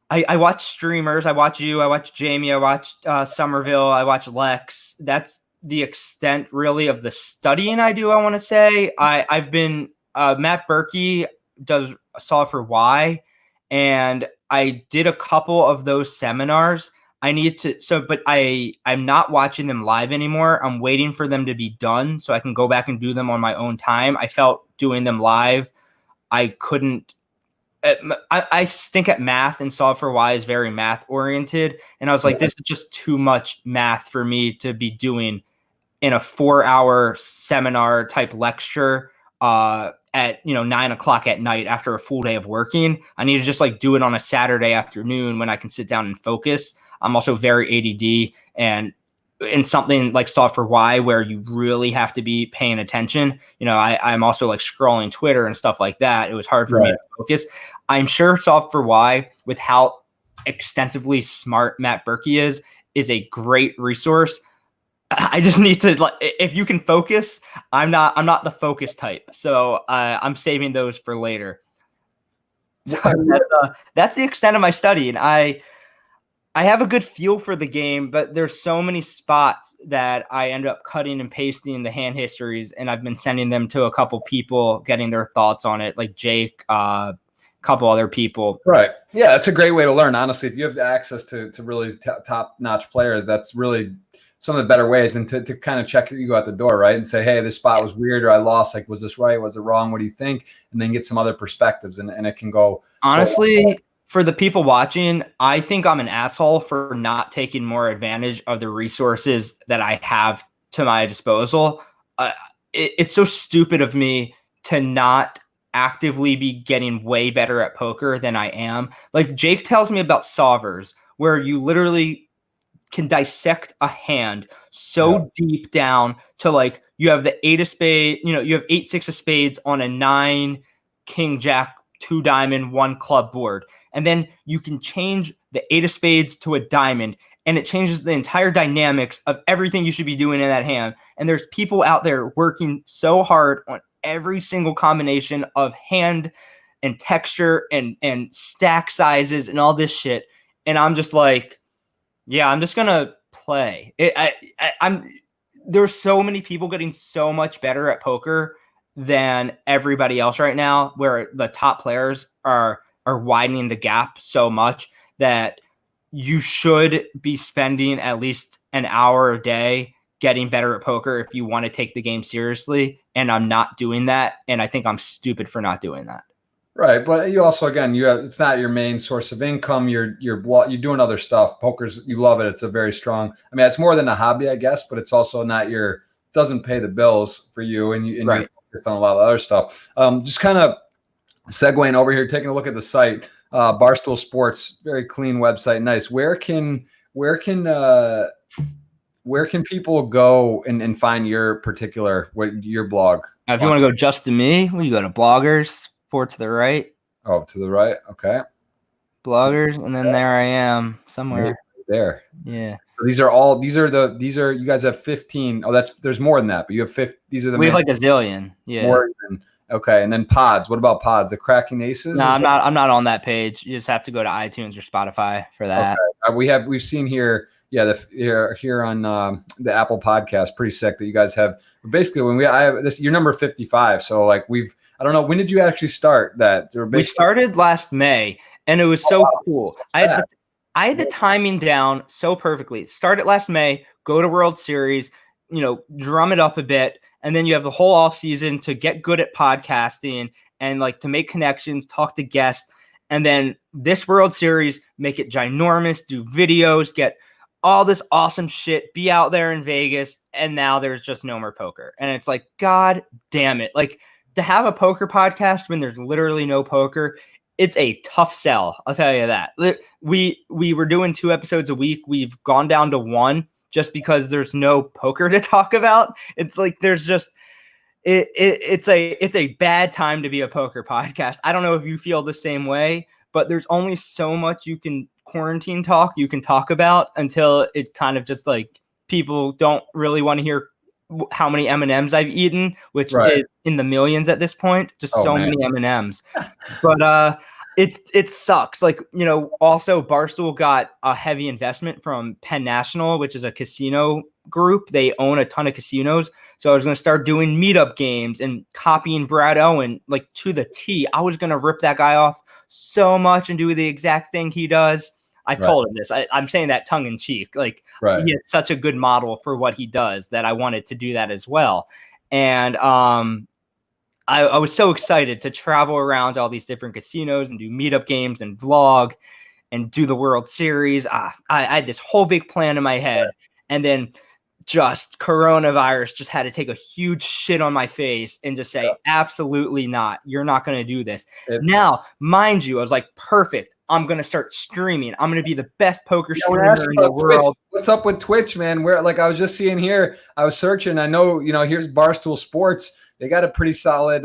I watch streamers. I watch you. I watch Jamie. I watch Somerville. I watch Lex. That's the extent really of the studying I do. I want to say I've been Matt Berkey does Solve for Why, and I did a couple of those seminars. I need to, but I'm not watching them live anymore. I'm waiting for them to be done so I can go back and do them on my own time. I felt doing them live, I couldn't. I stink at math, and Solve for Why is very math oriented. And I was like, this is just too much math for me to be doing in a 4-hour seminar type lecture at 9 o'clock at night after a full day of working. I need to just like do it on a Saturday afternoon when I can sit down and focus. I'm also very ADD, and in something like Solve for Why, where you really have to be paying attention, I'm also like scrolling Twitter and stuff like that. It was hard for me to focus. I'm sure Solve for Why, with how extensively smart Matt Berkey is a great resource. I just need to, like, if you can focus, I'm not the focus type. So I'm saving those for later. That's the extent of my studying. I have a good feel for the game, but there's so many spots that I end up cutting and pasting the hand histories, and I've been sending them to a couple people, getting their thoughts on it, like Jake, a couple other people. Right. Yeah, that's a great way to learn. Honestly, if you have access to really top-notch players, that's really some of the better ways, and to kind of check your ego at the door, right? And say, hey, this spot was weird, or I lost. Like, was this right? Was it wrong? What do you think? And then get some other perspectives, and it can go. Honestly, for the people watching, I think I'm an asshole for not taking more advantage of the resources that I have to my disposal. It's so stupid of me to not actively be getting way better at poker than I am. Like, Jake tells me about solvers, where you literally can dissect a hand so deep down to, like, you have the 8 of spades, you have 8-6 of spades on a 9 king jack 2 diamond 1 club board. And then you can change the 8 of spades to a diamond, and it changes the entire dynamics of everything you should be doing in that hand. And there's people out there working so hard on every single combination of hand and texture and stack sizes and all this shit. And I'm just like, yeah, I'm just gonna play. There's so many people getting so much better at poker than everybody else right now, where the top players are widening the gap so much that you should be spending at least an hour a day getting better at poker if you want to take the game seriously. And I'm not doing that. And I think I'm stupid for not doing that. Right, but you also, again, you have, it's not your main source of income. You're doing other stuff. Poker's, you love it. It's a very strong. I mean, it's more than a hobby, I guess, but it's also not your, doesn't pay the bills for you, and you're Right. focused on a lot of other stuff. Just kind of segueing over here, taking a look at the site, Barstool Sports, very clean website, nice. Where can people go and find your particular, your blog? Now, if you want to go just to me, well, you go to bloggers, 4 to the right. Oh, to the right. Okay. Bloggers, and then there I am somewhere there. Yeah. These are you guys have 15. Oh, there's more than that, but you have 50. These are we have like a zillion. Yeah. More than, okay. And then pods. What about pods? The Cracking Aces? No, I'm not on that page. You just have to go to iTunes or Spotify for that. Okay. We've seen here, here on the Apple Podcast, pretty sick that you guys have. Basically, you're number 55. So like I don't know, when did you actually start that? We started last May, and it was so cool. I had the timing down so perfectly. Start it last May, go to World Series, drum it up a bit, and then you have the whole off season to get good at podcasting and like to make connections, talk to guests, and then this World Series, make it ginormous, do videos, get all this awesome shit, be out there in Vegas, and now there's just no more poker. And it's like, God damn it. Like, to have a poker podcast when there's literally no poker, it's a tough sell. I'll tell you that. We were doing 2 episodes a week. We've gone down to 1 just because there's no poker to talk about. It's like there's just it's a bad time to be a poker podcast. I don't know if you feel the same way, but there's only so much you can quarantine talk you can talk about until it kind of just like people don't really want to hear how many M&Ms I've eaten, which is in the millions at this point. Just many M&Ms. But it sucks. Like, also Barstool got a heavy investment from Penn National, which is a casino group. They own a ton of casinos. So I was going to start doing meetup games and copying Brad Owen like to the T. I was going to rip that guy off so much and do the exact thing he does. I've told him this. I'm saying that tongue in cheek. Like, he is such a good model for what he does that I wanted to do that as well. And I was so excited to travel around all these different casinos and do meetup games and vlog and do the World Series. I had this whole big plan in my head. And then just coronavirus just had to take a huge shit on my face and just say, absolutely not. You're not going to do this. Now, mind you, I was like, perfect. I'm going to start streaming. I'm going to be the best poker streamer in the world. What's up with Twitch, man? Where, like, I was just seeing here, I was searching. I know, here's Barstool Sports. They got a pretty solid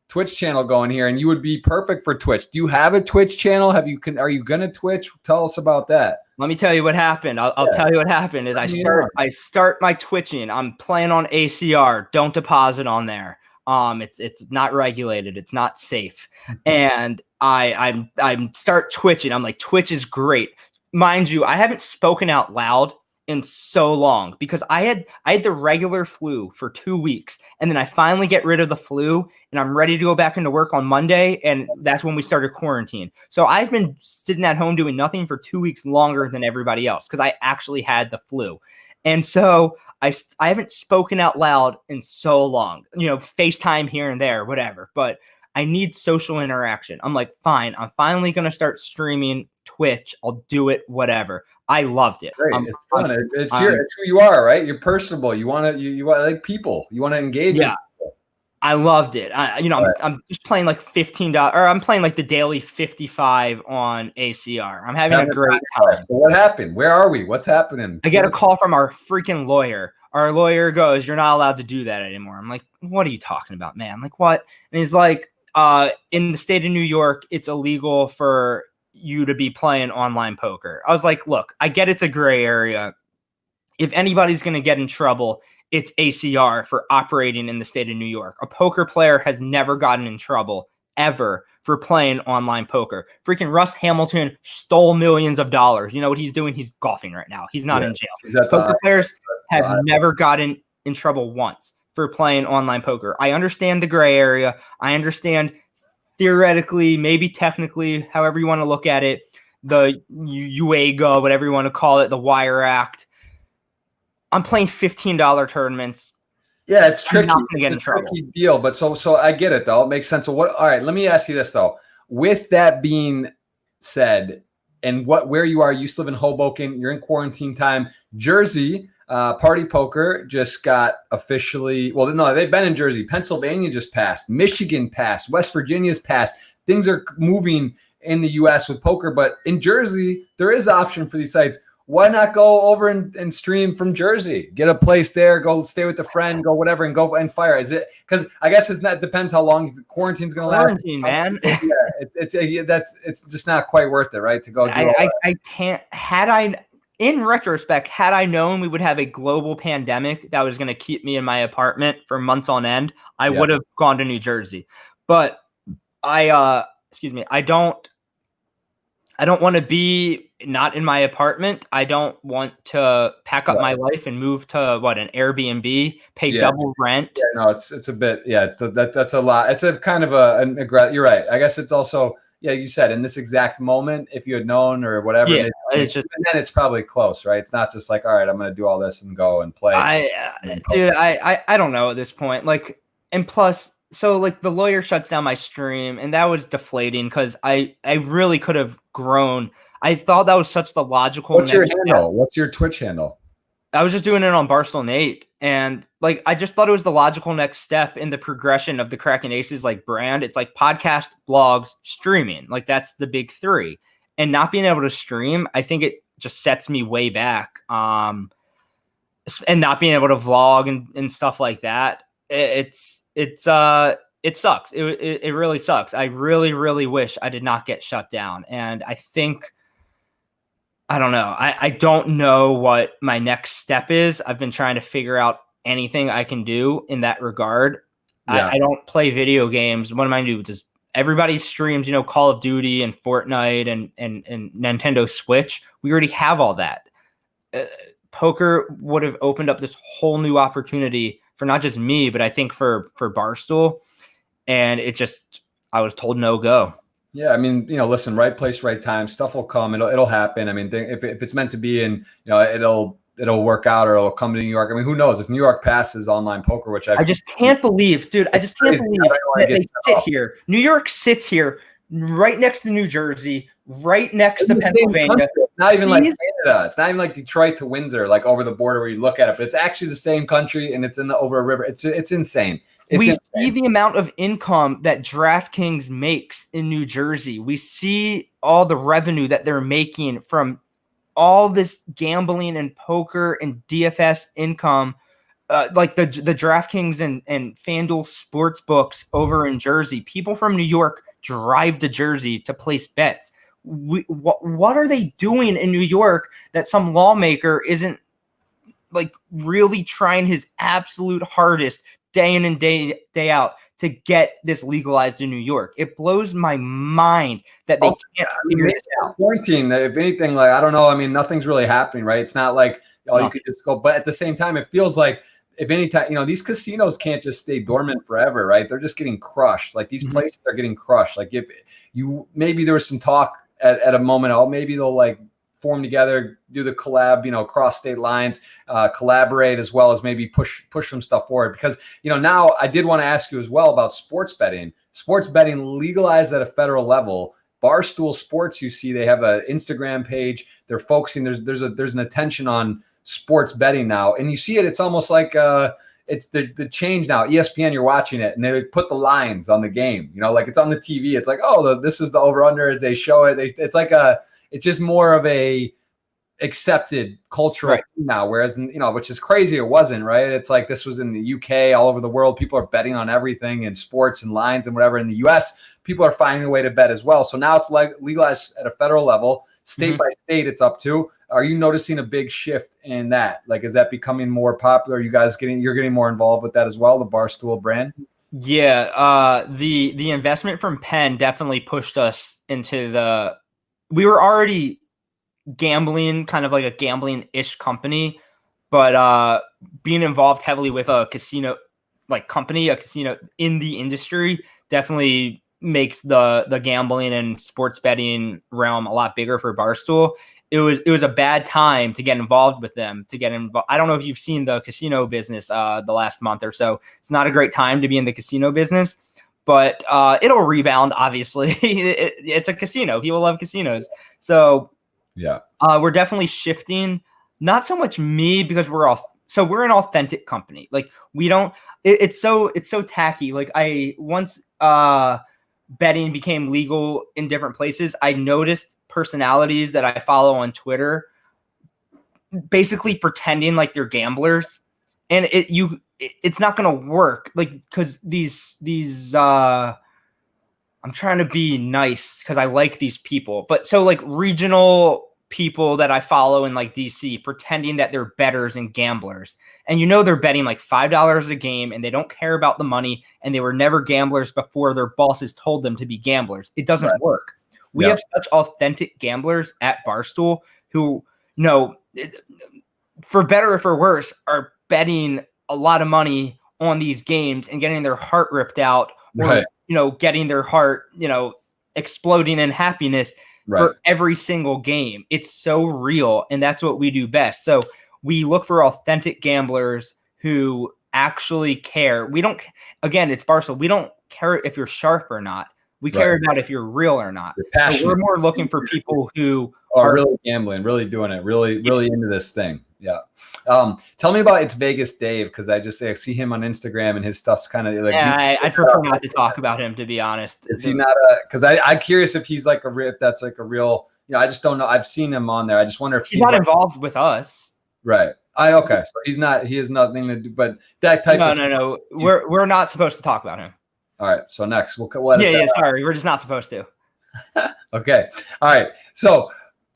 Twitch channel going here, and you would be perfect for Twitch. Do you have a Twitch channel? Are you going to Twitch? Tell us about that. Let me tell you what happened. I'll tell you what happened is I start my twitching. I'm playing on ACR. Don't deposit on there. It's not regulated. It's not safe. And I start twitching. I'm like, Twitch is great. Mind you, I haven't spoken out loud in so long because I had the regular flu for 2 weeks, and then I finally get rid of the flu and I'm ready to go back into work on Monday, and that's when we started quarantine. So I've been sitting at home doing nothing for 2 weeks longer than everybody else because I actually had the flu. And so I haven't spoken out loud in so long, FaceTime here and there, whatever, but I need social interaction. I'm like, fine, I'm finally going to start streaming Twitch. I'll do it, whatever. I loved it. Great. It's fun. It's who you are, right? You're personable. You want like people. You want to engage. Yeah. I loved it. I'm just playing like $15, or I'm playing like the daily 55 on ACR. I'm having a great time. So what happened? Where are we? What's happening? I get a call from our freaking lawyer. Our lawyer goes, "You're not allowed to do that anymore." I'm like, "What are you talking about, man? Like what?" And he's like, in the state of New York, it's illegal for you to be playing online poker. I was like, look, I get it's a gray area. If anybody's going to get in trouble, it's ACR for operating in the state of New York. A poker player has never gotten in trouble ever for playing online poker. Freaking Russ Hamilton stole millions of dollars. You know what he's doing? He's golfing right now. He's not in jail. Poker players have never gotten in trouble once for playing online poker. I understand the gray area. I understand theoretically, maybe technically, however you want to look at it, the UAGA, whatever you want to call it, the Wire Act. I'm playing $15 tournaments Yeah, it's I'm tricky. not gonna get in It's a trouble. tricky deal, but so I get it though. It makes sense. So what? All right, let me ask you this though. With that being said, and where you are, you still live in Hoboken. You're in quarantine time. Jersey, Party Poker just got officially. Well, no, they've been in Jersey. Pennsylvania just passed. Michigan passed. West Virginia's passed. Things are moving in the U.S. with poker, but in Jersey, there is option for these sites. Why not go over and stream from Jersey? Get a place there, go stay with a friend, go whatever, and go and fire. Is it because I guess it's not depends how long the quarantine's going to last. Quarantine, man. Yeah, it's just not quite worth it, right? To go do all that. I can't. In retrospect, had I known we would have a global pandemic that was going to keep me in my apartment for months on end, I would have gone to New Jersey. But excuse me, I don't want to be not in my apartment. I don't want to pack up my life and move to an Airbnb, pay double rent. Yeah, no, it's a bit, that's a lot. It's a kind of you're right. I guess it's also, you said in this exact moment, if you had known or whatever, it's just, and then it's probably close, right? It's not just like, all right, I'm going to do all this and go and play. I don't know at this point. Like, and plus, so like the lawyer shuts down my stream, and that was deflating because I really could have grown. I thought that was such the logical. What's your handle? What's your Twitch handle? I was just doing it on Barstool Nate, and like I just thought it was the logical next step in the progression of the Kraken Aces like brand. It's like podcast, blogs, streaming. Like that's the big three. And not being able to stream, I think it just sets me way back. And not being able to vlog and stuff like that. It sucks. It really sucks. I really, really wish I did not get shut down. And I think, I don't know. I don't know what my next step is. I've been trying to figure out anything I can do in that regard. Yeah. I don't play video games. What am I going to do? Just everybody streams, Call of Duty and Fortnite and Nintendo Switch. We already have all that. Poker would have opened up this whole new opportunity for not just me, but I think for Barstool. And I was told no go. Yeah, I mean, listen, right place, right time. Stuff will come. It'll happen. I mean, if it's meant to be, and it'll work out, or it'll come to New York. I mean, who knows if New York passes online poker, which I just can't believe, dude. I just can't believe that they sit here. New York sits here, right next to New Jersey, right next to Pennsylvania. It's not even like Canada. It's not even like Detroit to Windsor, like over the border where you look at it. But it's actually the same country, and it's over a river. It's insane. We see the amount of income that DraftKings makes in New Jersey. We see all the revenue that they're making from all this gambling and poker and DFS income, like the DraftKings and FanDuel sports books over in Jersey. People from New York drive to Jersey to place bets. What are they doing in New York that some lawmaker isn't like really trying his absolute hardest day in and day out to get this legalized in New York? It blows my mind that they can't figure this out. Quarantine, if anything, like I don't know. I mean, nothing's really happening, right? It's not like you could just go. But at the same time, it feels like if any time, these casinos can't just stay dormant forever, right? They're just getting crushed. Like these places are getting crushed. Like if maybe there was some talk at a moment, maybe they'll like form together, do the collab, cross state lines, collaborate, as well as maybe push some stuff forward. Because, now I did want to ask you as well about sports betting. Sports betting legalized at a federal level. Barstool Sports, you see, they have an Instagram page. They're focusing. There's an attention on sports betting now, and you see it. It's almost like it's the change now. ESPN, you're watching it, and they put the lines on the game. Like it's on the TV. It's like, this is the over under. They show it. It's just more of a accepted cultural thing now, whereas which is crazy. It wasn't, right? It's like this was in the UK, all over the world. People are betting on everything in sports and lines and whatever. In the US, people are finding a way to bet as well. So now it's like legalized at a federal level, state by state. It's up to. Are you noticing a big shift in that? Like, is that becoming more popular? You're getting more involved with that as well, the Barstool brand? Yeah, the investment from Penn definitely pushed us into we were already gambling, kind of like a gambling-ish company, but being involved heavily with a casino company, a casino in the industry definitely makes the gambling and sports betting realm a lot bigger for Barstool. it was a bad time to get involved with them, to get involved. I don't know if you've seen the casino business the last month or so. It's not a great time to be in the casino business, but it'll rebound. Obviously, it's a casino. People love casinos. So yeah, we're definitely shifting. Not so much me, because we're an authentic company. Like, we don't. It's so tacky. Like, I once betting became legal in different places, I noticed personalities that I follow on Twitter basically pretending like they're gamblers, and it's not going to work. Like, because these I'm trying to be nice because I like these people, but so like regional people that I follow in like DC pretending that they're bettors and gamblers, and they're betting like $5 a game, and they don't care about the money, and they were never gamblers before their bosses told them to be gamblers. It doesn't work. We have such authentic gamblers at Barstool who, for better or for worse, are betting a lot of money on these games and getting their heart ripped out, or getting their heart, exploding in happiness for every single game. It's so real, and that's what we do best. So we look for authentic gamblers who actually care. We don't, again, it's Barstool. We don't care if you're sharp or not. We care about if you're real or not. So we're more looking for people who are really gambling, really doing it, really into this thing. Yeah. Tell me about It's Vegas Dave, because I see him on Instagram, and his stuff's kind of like. Yeah, I prefer not to talk about him, to be honest. Is he not because I'm curious if he's like if that's like a real. I just don't know. I've seen him on there. I just wonder if he's not involved with us. Right. Okay. So he's not. He has nothing to do. But that type. No. We're not supposed to talk about him. All right. So next, we'll sorry, we're just not supposed to. Okay. All right. So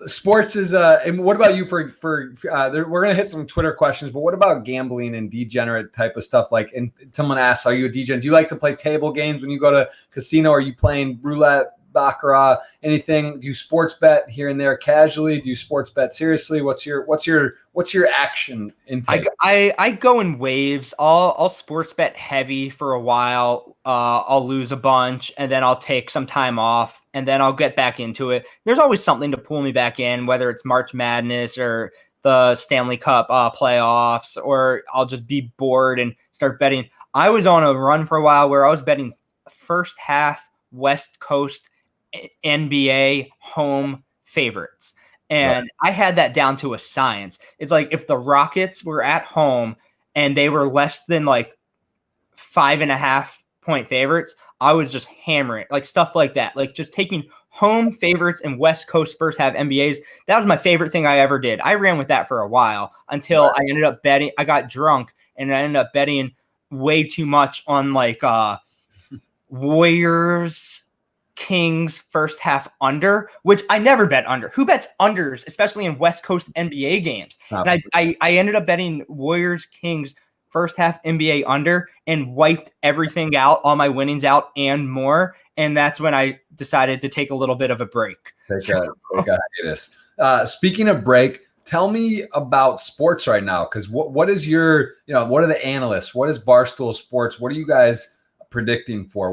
sports is and what about you for we're gonna hit some Twitter questions, but what about gambling and degenerate type of stuff? Like, and someone asks, are you a degenerate? Do you like to play table games when you go to casino? Are you playing roulette, baccarat, anything? Do you sports bet here and there casually? Do you sports bet seriously? What's your action intake? I go in waves. I'll sports bet heavy for a while. I'll lose a bunch, and then I'll take some time off, and then I'll get back into it. There's always something to pull me back in, whether it's March Madness or the Stanley Cup playoffs, or I'll just be bored and start betting. I was on a run for a while where I was betting first half West Coast NBA home favorites. And I had that down to a science. It's like if the Rockets were at home and they were less than like 5.5 point favorites, I was just hammering like stuff like that. Like just taking home favorites and West Coast first half NBAs. That was my favorite thing I ever did. I ran with that for a while until I ended up betting. I got drunk and I ended up betting way too much on like Warriors Kings first half under, which I never bet under. Who bets unders, especially in West Coast NBA games? And I ended up betting Warriors Kings first half NBA under and wiped everything out, all my winnings out and more. And that's when I decided to take a little bit of a break. Take a hiatus. Speaking of break, tell me about sports right now, because what is your, what are the analysts? What is Barstool Sports? What are you guys predicting for?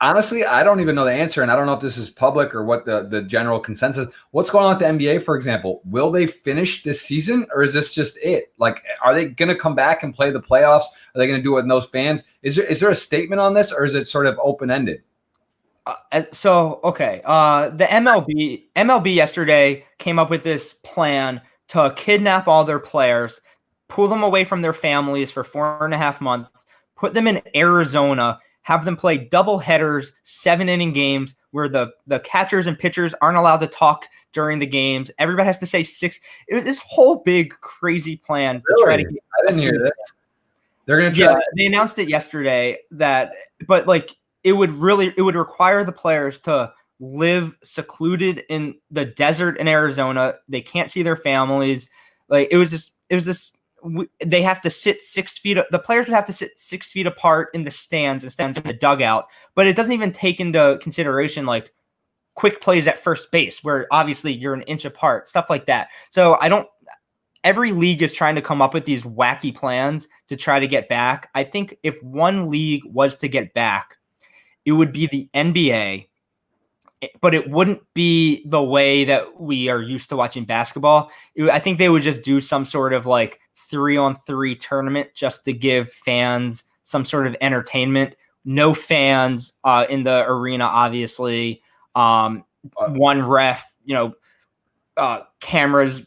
Honestly, I don't even know the answer, and I don't know if this is public or what the general consensus. What's going on with the NBA, for example? Will they finish this season, or is this just it? Like, are they going to come back and play the playoffs? Are they going to do it with no fans? Is there a statement on this, or is it sort of open-ended? The MLB yesterday came up with this plan to kidnap all their players, pull them away from their families for 4.5 months, put them in Arizona, have them play double headers, 7-inning games where the catchers and pitchers aren't allowed to talk during the games. Everybody has to say 6. It was this whole big crazy plan to try to get. I didn't hear this. They're going to try. Yeah, they announced it yesterday but like it would require the players to live secluded in the desert in Arizona. They can't see their families. Like it was this. They have to sit 6 feet. The players would have to sit 6 feet apart in the stands in the dugout. But it doesn't even take into consideration like quick plays at first base, where obviously you're an inch apart, stuff like that. So every league is trying to come up with these wacky plans to try to get back. I think if one league was to get back, it would be the NBA. but it wouldn't be the way that we are used to watching basketball. I think they would just do some sort of like 3-on-3 tournament just to give fans some sort of entertainment. No fans in the arena, obviously. One ref, cameras,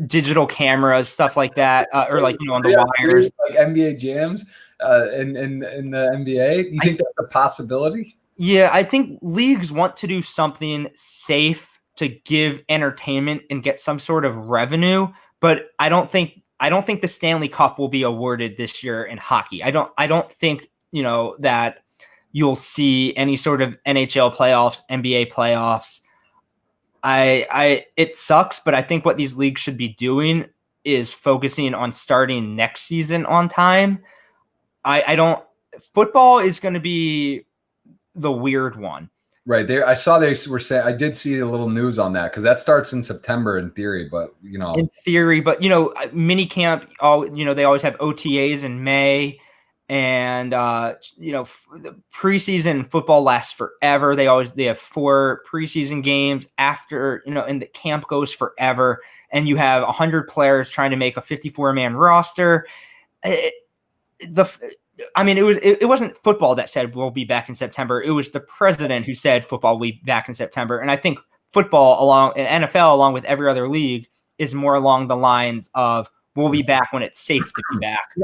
digital cameras, stuff like that, or like on the wires, like NBA jams in the NBA. You think that's a possibility? Yeah, I think leagues want to do something safe to give entertainment and get some sort of revenue, but I don't think the Stanley Cup will be awarded this year in hockey. I don't think, that you'll see any sort of NHL playoffs, NBA playoffs. It sucks, but I think what these leagues should be doing is focusing on starting next season on time. Football is going to be the weird one. Right there. I saw they were saying, I did see a little news on that because that starts in September in theory, but mini camp, they always have OTAs in May, and the preseason football lasts forever. They have 4 preseason games after, and the camp goes forever, and you have 100 players trying to make a 54-man roster. It wasn't football that said we'll be back in September. It was the president who said football will be back in September. And I think football and NFL, along with every other league, is more along the lines of we'll be back when it's safe to be back.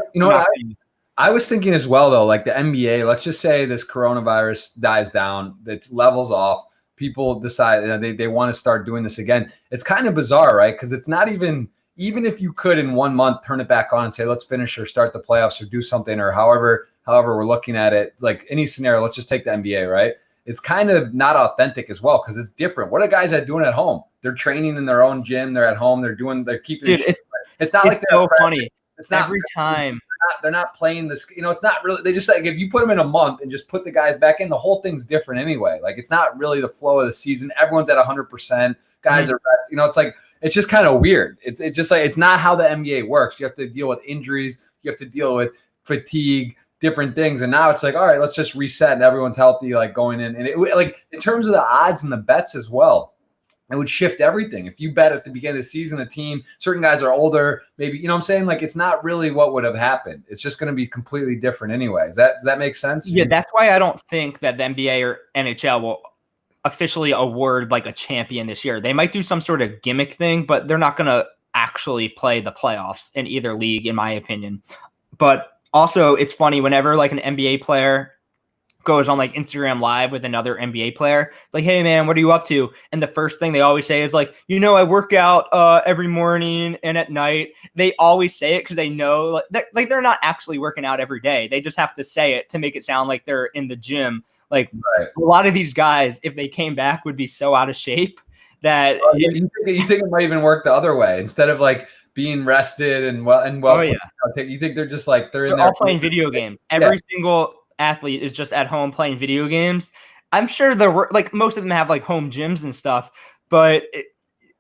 I was thinking as well, though, like the NBA, let's just say this coronavirus dies down, it levels off, people decide they want to start doing this again. It's kind of bizarre, right? Because it's not even if you could in 1 month turn it back on and say, let's finish or start the playoffs or do something, or however we're looking at it, like any scenario, let's just take the NBA, right? It's kind of not authentic as well because it's different. What are guys doing at home? They're training in their own gym. They're at home. They're keeping. Dude, it's not like so funny. It's not every time. They're not playing this. It's not really. They just like if you put them in a month and just put the guys back in, the whole thing's different anyway. Like it's not really the flow of the season. Everyone's at 100%. Guys are. It's like. It's just kind of weird. It's just like it's not how the NBA works. You have to deal with injuries. You have to deal with fatigue, different things. And now it's like, all right, let's just reset and everyone's healthy, like going in. And like in terms of the odds and the bets as well, it would shift everything. If you bet at the beginning of the season, a team, certain guys are older, maybe, what I'm saying? Like it's not really what would have happened. It's just going to be completely different anyway. Does that make sense? Yeah, that's why I don't think that the NBA or NHL will officially award like a champion this year. They might do some sort of gimmick thing, but they're not going to actually play the playoffs in either league, in my opinion. But also it's funny whenever like an NBA player goes on like Instagram Live with another NBA player, like, hey man, what are you up to? And the first thing they always say is like, I work out every morning and at night. They always say it because they know like they're not actually working out every day. They just have to say it to make it sound like they're in the gym. Like right. A lot of these guys, if they came back, would be so out of shape that you think it might even work the other way instead of like being rested and well. Oh yeah, you think they're just like they're in there all playing video games. Every single athlete is just at home playing video games. I'm sure like most of them have like home gyms and stuff, but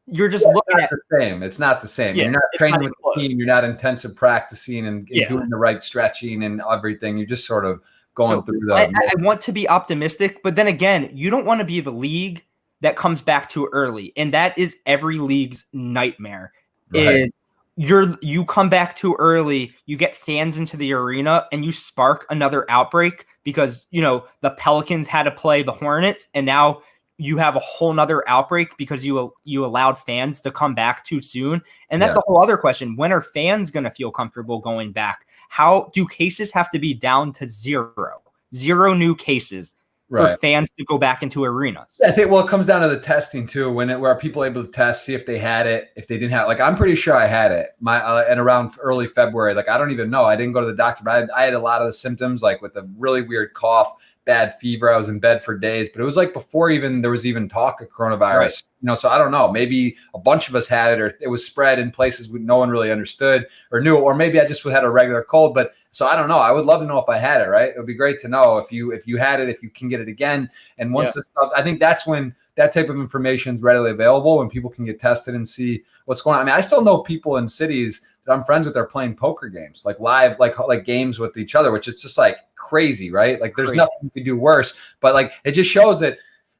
you're just looking at the same. It's not the same. Yeah, you're not training with the team. You're not intensive practicing and doing the right stretching and everything. You're just sort of going through the. I want to be optimistic, but then again, you don't want to be the league that comes back too early, and that is every league's nightmare. Right. You come back too early, you get fans into the arena, and you spark another outbreak because the Pelicans had to play the Hornets, and now you have a whole nother outbreak because you allowed fans to come back too soon, and that's a whole other question. When are fans going to feel comfortable going back? How do cases have to be down to zero new cases for fans to go back into arenas? I think, it comes down to the testing too. Where are people able to test, see if they had it, if they didn't have, like, I'm pretty sure I had it and around early February, like, I don't even know. I didn't go to the doctor, but I had a lot of the symptoms, like with a really weird cough, bad fever. I was in bed for days, but it was like before even there was even talk of coronavirus, so I don't know, maybe a bunch of us had it, or it was spread in places no one really understood or knew, or maybe I just had a regular cold, but so I don't know. I would love to know if I had it, right? It would be great to know if you had it, if you can get it again. And once this stuff, I think that's when that type of information is readily available, when people can get tested and see what's going on. I mean, I still know people in cities that I'm friends with, they're playing poker games, like live, like games with each other, which is just like crazy, right? Like there's nothing you could do worse, but like, it just shows that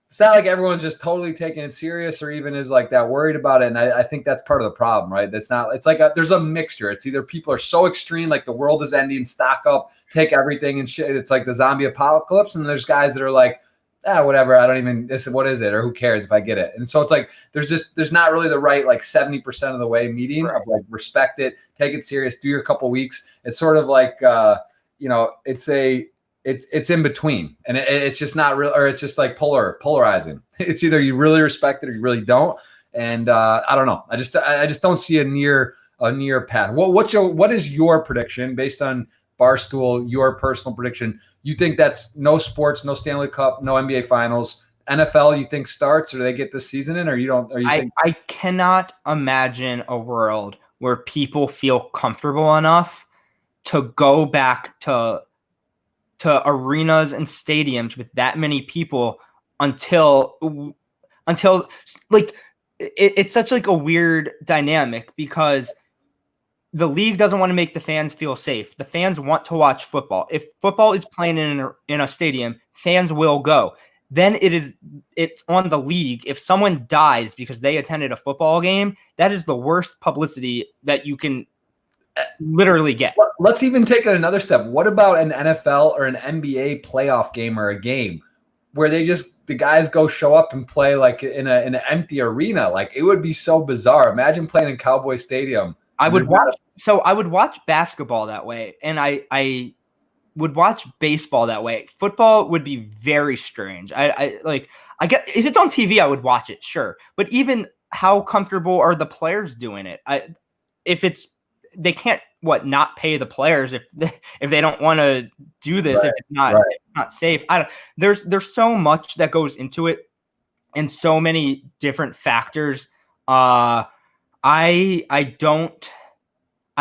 it's not like everyone's just totally taking it serious or even is like that worried about it. And I think that's part of the problem, right? That's not, it's like there's a mixture. It's either people are so extreme, like the world is ending, stock up, take everything and shit. It's like the zombie apocalypse. And there's guys that are like, whatever. I don't even, what is it? Or who cares if I get it? And so it's like, there's not really the right, like 70% of the way meeting of like, respect it, take it serious, do your couple weeks. It's sort of like, it's in between, and it's just not real, or it's just like polarizing. It's either you really respect it or you really don't. And I don't know. I just don't see a near path. What is your prediction based on Barstool? Your personal prediction? You think that's no sports, no Stanley Cup, no NBA Finals, NFL? You think starts, or do they get this season in, or you don't? Or you think? I cannot imagine a world where people feel comfortable enough to go back to arenas and stadiums with that many people until like it's such like a weird dynamic, because the league doesn't want to make the fans feel safe. The fans want to watch football. If football is playing in a stadium, fans will go. Then it's on the league. If someone dies because they attended a football game, that is the worst publicity that you can literally get. Let's even take it another step. What about an NFL or an NBA playoff game or a game where the guys go show up and play like in an empty arena? Like, it would be so bizarre. Imagine playing in Cowboy Stadium. I would watch basketball that way, and I would watch baseball that way. Football would be very strange. I get, if it's on TV, I would watch it, sure. But even how comfortable are the players doing it? They can't not pay the players if they don't want to do this, if it's not safe. There's so much that goes into it, and so many different factors. I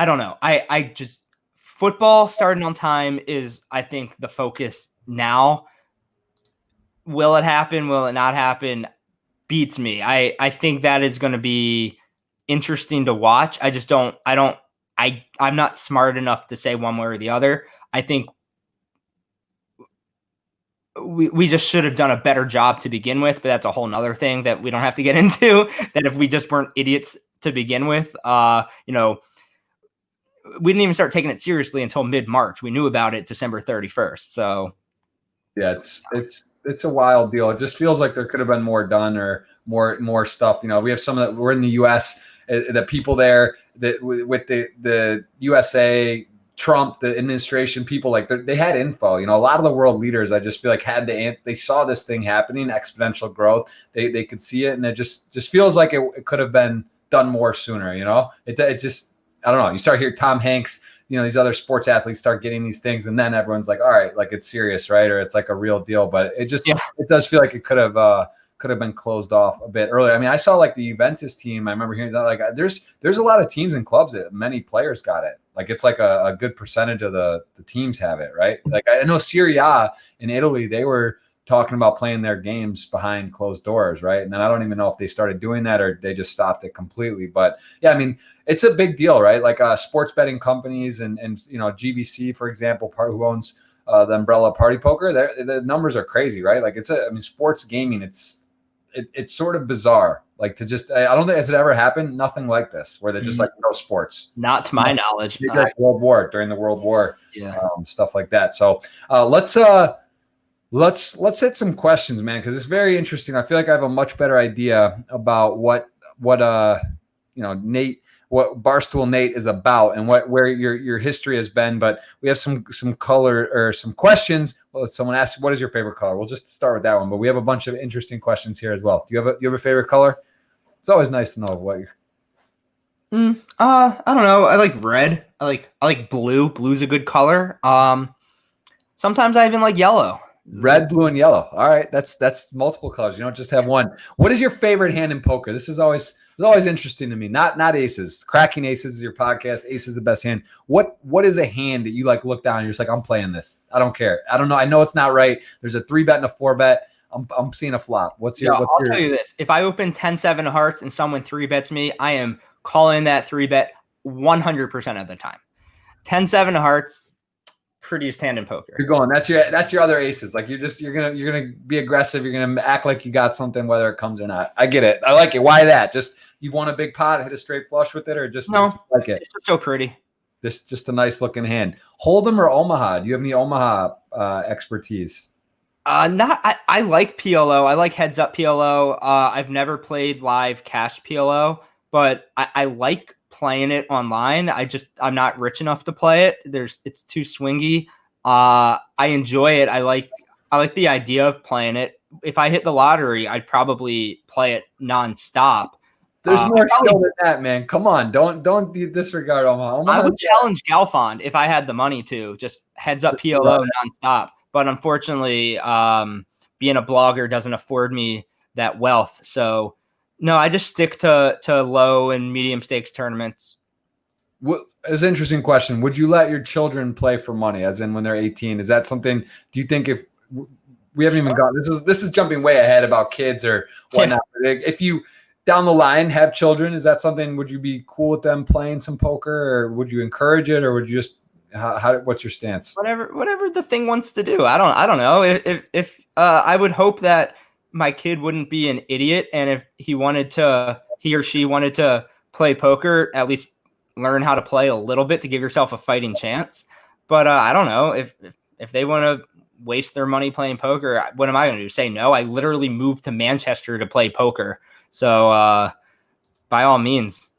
don't know. I just, football starting on time is, I think, the focus now. Will it happen? Will it not happen? Beats me. I think that is going to be interesting to watch. I'm not smart enough to say one way or the other. I think we just should have done a better job to begin with, but that's a whole nother thing that we don't have to get into. That if we just weren't idiots to begin with, we didn't even start taking it seriously until mid-March. We knew about it December 31st. So yeah, it's a wild deal. It just feels like there could have been more done, or more stuff. We have some that we're in the U.S. The people there that with the USA, Trump, the administration, people, like they had info. A lot of the world leaders, I just feel like they saw this thing happening, exponential growth. They could see it, and it just feels like it could have been done more sooner. It just, I don't know. You start hearing Tom Hanks, these other sports athletes start getting these things, and then everyone's like, all right, like it's serious, right? Or it's like a real deal. But it does feel like it could have been closed off a bit earlier. I mean, I saw like the Juventus team. I remember hearing that, like there's a lot of teams and clubs that many players got it. Like it's like a good percentage of the teams have it, right? Like I know Serie A in Italy, they were talking about playing their games behind closed doors, right? And then I don't even know if they started doing that or they just stopped it completely. But yeah, I mean, it's a big deal, right? Like sports betting companies and GVC, for example, who owns the umbrella Party Poker, the numbers are crazy, right? Like sports gaming, it's sort of bizarre. Like to just, I don't think, has it ever happened? Nothing like this, where they're just like no sports. Not to my knowledge. Like during the World War, stuff like that. So let's hit some questions, man, because it's very interesting. I feel like I have a much better idea about what Nate, what Barstool Nate is about, and where your history has been. But we have some color or some questions. Well, someone asked, what is your favorite color? We'll just start with that one. But we have a bunch of interesting questions here as well. Do you have a favorite color? It's always nice to know what you're. I don't know. I like red. I like blue. Blue's a good color. Sometimes I even like yellow. Red, blue, and yellow. All right, that's multiple colors. You don't just have one. What is your favorite hand in poker? This is always interesting to me. Not aces. Cracking aces is your podcast. Ace is the best hand. What is a hand that you like look down and you're just like, I'm playing this. I don't care. I don't know. I know it's not right. There's a 3-bet and a 4-bet. I'm seeing a flop. I'll tell you this. If I open 10-7 hearts and someone 3-bets me, I am calling that 3-bet 100% of the time. 10-7 hearts. prettiest hand in poker. You're going. That's your other aces. Like you're gonna be aggressive. You're gonna act like you got something, whether it comes or not. I get it. I like it. Why that? Just you've won a big pot, hit a straight flush with it, or just like it? It's just so pretty. Just a nice looking hand. Hold'em or Omaha? Do you have any Omaha expertise? I like PLO. I like heads up PLO. I've never played live cash PLO, but I like playing it online. I'm not rich enough to play it. It's too swingy. I enjoy it. I like the idea of playing it. If I hit the lottery, I'd probably play it nonstop. There's more skill than that, man. Come on, don't disregard Omaha. I would challenge Galfond if I had the money to just heads up PLO nonstop. But unfortunately, being a blogger doesn't afford me that wealth. So no, I just stick to low and medium stakes tournaments. It's an interesting question. Would you let your children play for money, as in when they're 18? Is that something? Do you think if we haven't even got this is jumping way ahead about kids or whatnot? Yeah. If you down the line have children, is that something? Would you be cool with them playing some poker, or would you encourage it, or would you just what's your stance? Whatever the thing wants to do. I don't know. If I would hope that my kid wouldn't be an idiot, and if he or she wanted to play poker, at least learn how to play a little bit to give yourself a fighting chance. But I don't know if they want to waste their money playing poker. What am I going to do? Say no? I literally moved to Manchester to play poker. So by all means.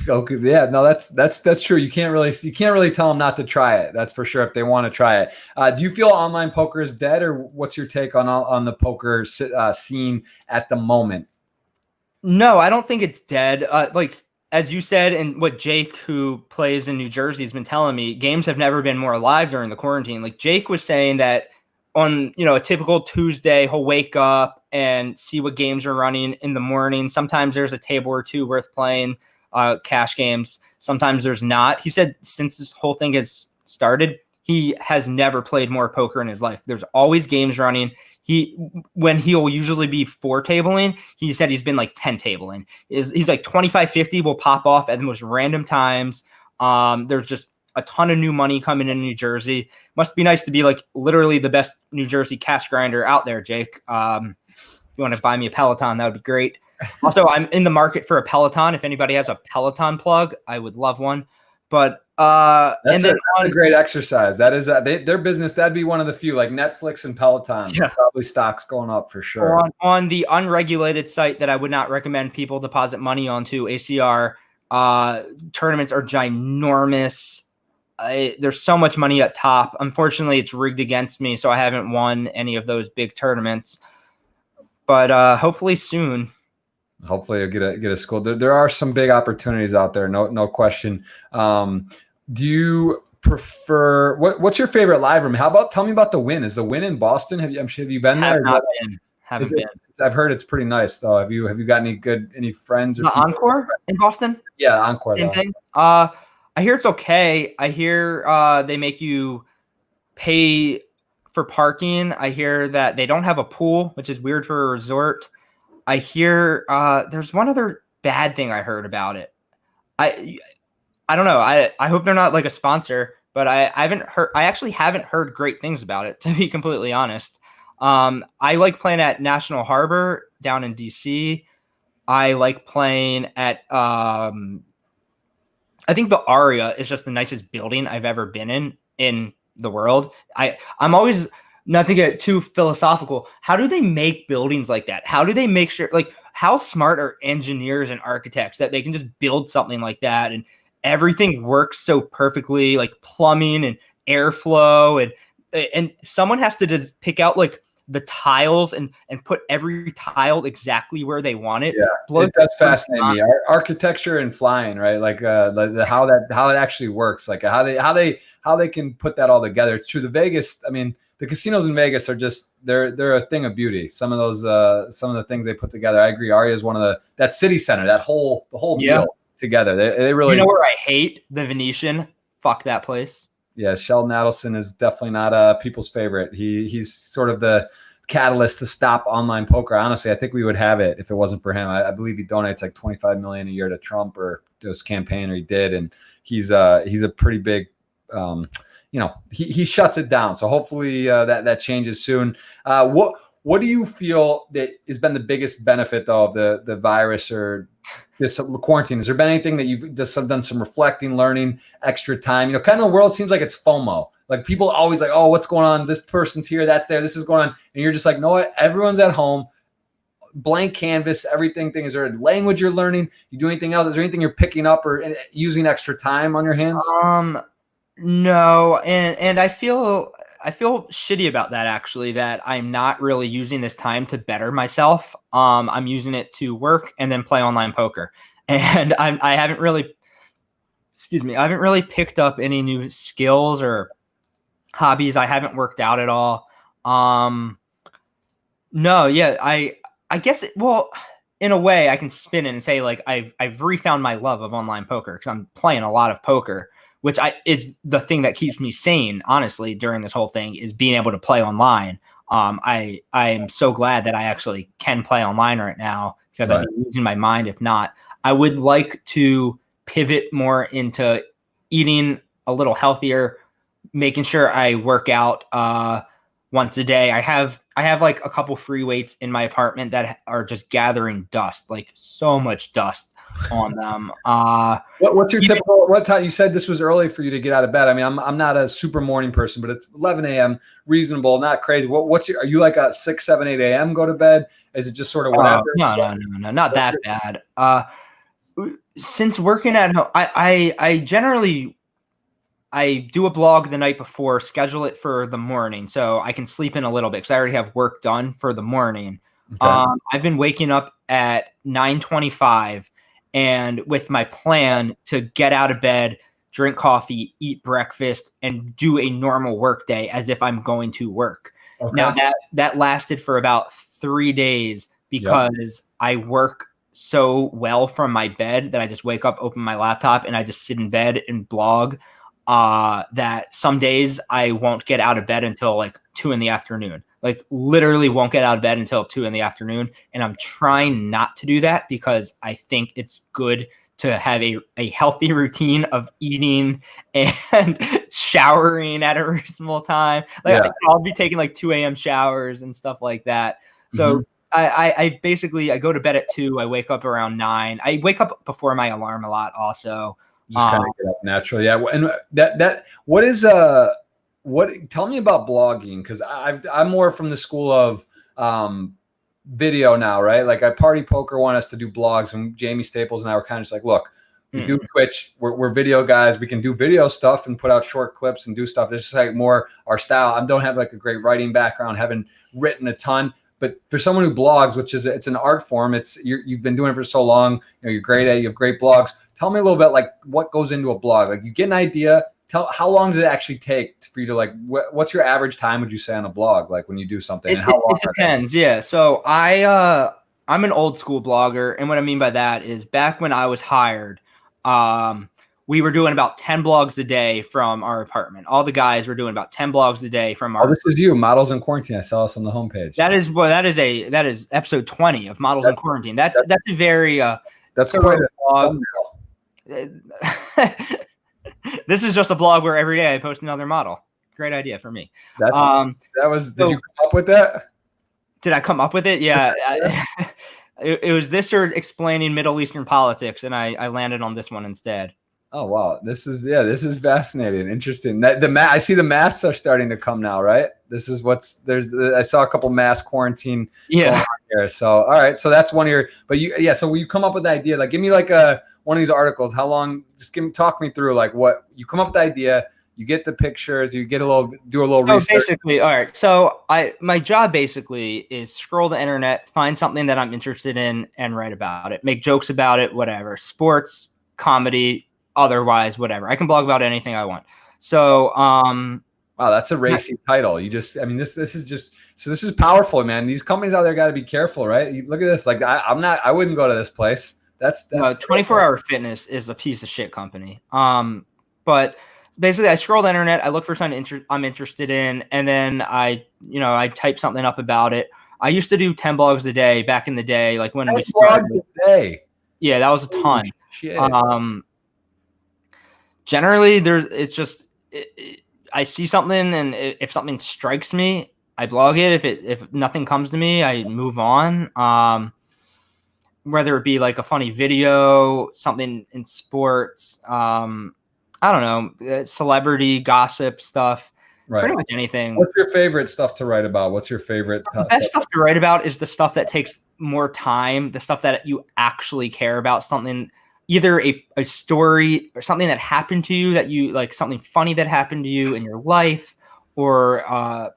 Okay, yeah, no, that's true. You can't really tell them not to try it. That's for sure. If they want to try it, do you feel online poker is dead, or what's your take on the poker scene at the moment? No, I don't think it's dead. Like as you said, and what Jake, who plays in New Jersey, has been telling me, games have never been more alive during the quarantine. Like Jake was saying that on a typical Tuesday, he'll wake up and see what games are running in the morning. Sometimes there's a table or two worth playing. Cash games. Sometimes there's not. He said since this whole thing has started, he has never played more poker in his life. There's always games running. When he'll usually be 4 tabling, he said he's been like 10 tabling. He's like 25-50 will pop off at the most random times. There's just a ton of new money coming in New Jersey. Must be nice to be like literally the best New Jersey cash grinder out there, Jake. If you want to buy me a Peloton, that would be great. Also, I'm in the market for a Peloton. If anybody has a Peloton plug, I would love one. But that's a great exercise. That is their business. That'd be one of the few, like Netflix and Peloton. Yeah. Probably stocks going up for sure. On the unregulated site that I would not recommend people deposit money onto, ACR, tournaments are ginormous. There's so much money at top. Unfortunately, it's rigged against me, so I haven't won any of those big tournaments. But hopefully soon. Hopefully you'll get a school. There are some big opportunities out there, no question. Do you prefer what's your favorite live room? Tell me about the Win. Is the Win in Boston? Have you been there? Haven't been. I've heard it's pretty nice though. Have you got any friends or the Encore in Boston? Yeah, Encore. Same thing. I hear it's okay. I hear they make you pay for parking. I hear that they don't have a pool, which is weird for a resort. I hear there's one other bad thing I heard about it. I don't know. I hope they're not like a sponsor, but I actually haven't heard great things about it, to be completely honest. I like playing at National Harbor down in DC. I like playing at I think the Aria is just the nicest building I've ever been in the world. I'm always, not to get too philosophical, how do they make buildings like that? How do they make sure, like, how smart are engineers and architects that they can just build something like that and everything works so perfectly, like plumbing and airflow, and someone has to just pick out like the tiles and put every tile exactly where they want it. Yeah, it does fascinate me. Architecture and flying, right? Like how it actually works, like how they can put that all together. It's true. The Vegas, I mean, the casinos in Vegas are just they're a thing of beauty. Some of the things they put together. I agree. Aria is one of that city center, the whole deal together. They really. You know where I hate? The Venetian. Fuck that place. Yeah, Sheldon Adelson is definitely not people's favorite. He's sort of the catalyst to stop online poker. Honestly, I think we would have it if it wasn't for him. I believe he donates like $25 million a year to Trump or to his campaign, or he did, and he's a pretty big he shuts it down. So hopefully that changes soon. What do you feel that has been the biggest benefit though of the virus or this quarantine? Has there been anything that you've just done some reflecting, learning, extra time? Kind of the world seems like it's FOMO. Like people always like, oh, what's going on? This person's here, that's there, this is going on. And you're just like, no, what? Everyone's at home, blank canvas, everything. Is there a language you're learning? You do anything else? Is there anything you're picking up or using extra time on your hands? No. And I feel shitty about that, actually, that I'm not really using this time to better myself. I'm using it to work and then play online poker. And I haven't really picked up any new skills or hobbies. I haven't worked out at all. No, yeah, I guess in a way I can spin it and say like I've refound my love of online poker because I'm playing a lot of poker, which is the thing that keeps me sane, honestly, during this whole thing, is being able to play online. I am so glad that I actually can play online right now because I've been losing my mind. If not, I would like to pivot more into eating a little healthier, making sure I work out once a day. I have like a couple free weights in my apartment that are just gathering dust, like so much dust on them. What's your typical, what time? You said this was early for you to get out of bed. I mean, I'm not a super morning person, but it's 11 a.m. reasonable, not crazy. Are you like a 6, 7, 8 a.m. go to bed? Is it just sort of whatever? No, not that bad. Since working at home, I generally do a blog the night before, schedule it for the morning so I can sleep in a little bit because I already have work done for the morning. Okay. I've been waking up at 9:25 and with my plan to get out of bed, drink coffee, eat breakfast, and do a normal work day as if I'm going to work. Okay. Now that lasted for about 3 days because I work so well from my bed that I just wake up, open my laptop, and I just sit in bed and blog. That some days I won't get out of bed until like 2 p.m. Like literally won't get out of bed until 2 p.m. And I'm trying not to do that because I think it's good to have a healthy routine of eating and showering at a reasonable time. Like I'll be taking like 2 a.m. showers and stuff like that. So I basically, I go to bed at 2. I wake up around 9. I wake up before my alarm a lot also. Just kind of get up naturally. Yeah. And tell me about blogging. Cause I'm more from the school of, video now, right? Like Party Poker want us to do blogs, and Jamie Staples and I were kind of just like, look, we do Twitch. We're video guys. We can do video stuff and put out short clips and do stuff. It's just like more our style. I don't have like a great writing background, haven't written a ton, but for someone who blogs, which is, it's an art form. You've been doing it for so long. You're great at it. You have great blogs. Tell me a little bit like what goes into a blog. Like you get an idea. How long does it actually take for you to like? What's your average time? Would you say on a blog, like when you do something? And how long? It depends. Yeah. So I'm an old school blogger, and what I mean by that is back when I was hired, we were doing about 10 blogs a day from our apartment. All the guys were doing about 10 blogs a day from our. Oh, this is you, Models in Quarantine. I saw this on the homepage. That is episode 20 of Models in Quarantine. That's a very that's quite a blog. This is just a blog where every day I post another model. Great idea for me. Did you come up with that? Did I come up with it? Yeah. It was this or explaining Middle Eastern politics, and I landed on this one instead. Oh wow, this is fascinating, interesting. I see the masks are starting to come now, right? This is I saw a couple mask quarantine. Yeah. Here. So all right, so that's one of your. But so will you come up with the idea? Like, give me like one of these articles. How long? Just talk me through like what you come up with the idea. You get the pictures. You do a little research. Basically, all right. So my job basically is scroll the internet, find something that I'm interested in, and write about it. Make jokes about it, whatever. Sports, comedy, otherwise, whatever. I can blog about anything I want. So, wow, that's a racy title. This is powerful, man. These companies out there got to be careful, right? Look at this. Like, I wouldn't go to this place. That's 24-hour fitness is a piece of shit company. But basically I scroll the internet, I look for something I'm interested in, and then I type something up about it. I used to do 10 blogs a day back in the day, like when we started. Yeah, that was a ton. Shit. Generally, I see something, and if something strikes me, I blog it. If nothing comes to me, I move on. Whether it be like a funny video, something in sports, I don't know, celebrity gossip stuff, pretty much anything. What's your favorite stuff to write about? What's your favorite? The best stuff to write about is the stuff that takes more time, the stuff that you actually care about, something, either a story or something that happened to you that you like, something funny that happened to you in your life, or